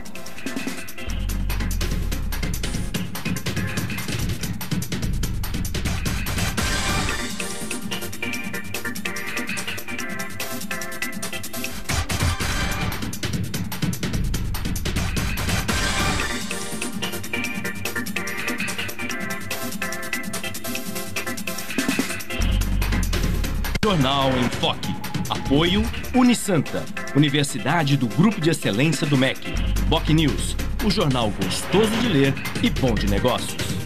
Jornal em Foque. Apoio Unisanta, Universidade do Grupo de Excelência do MEC. BocNews, o jornal gostoso de ler e bom de negócios.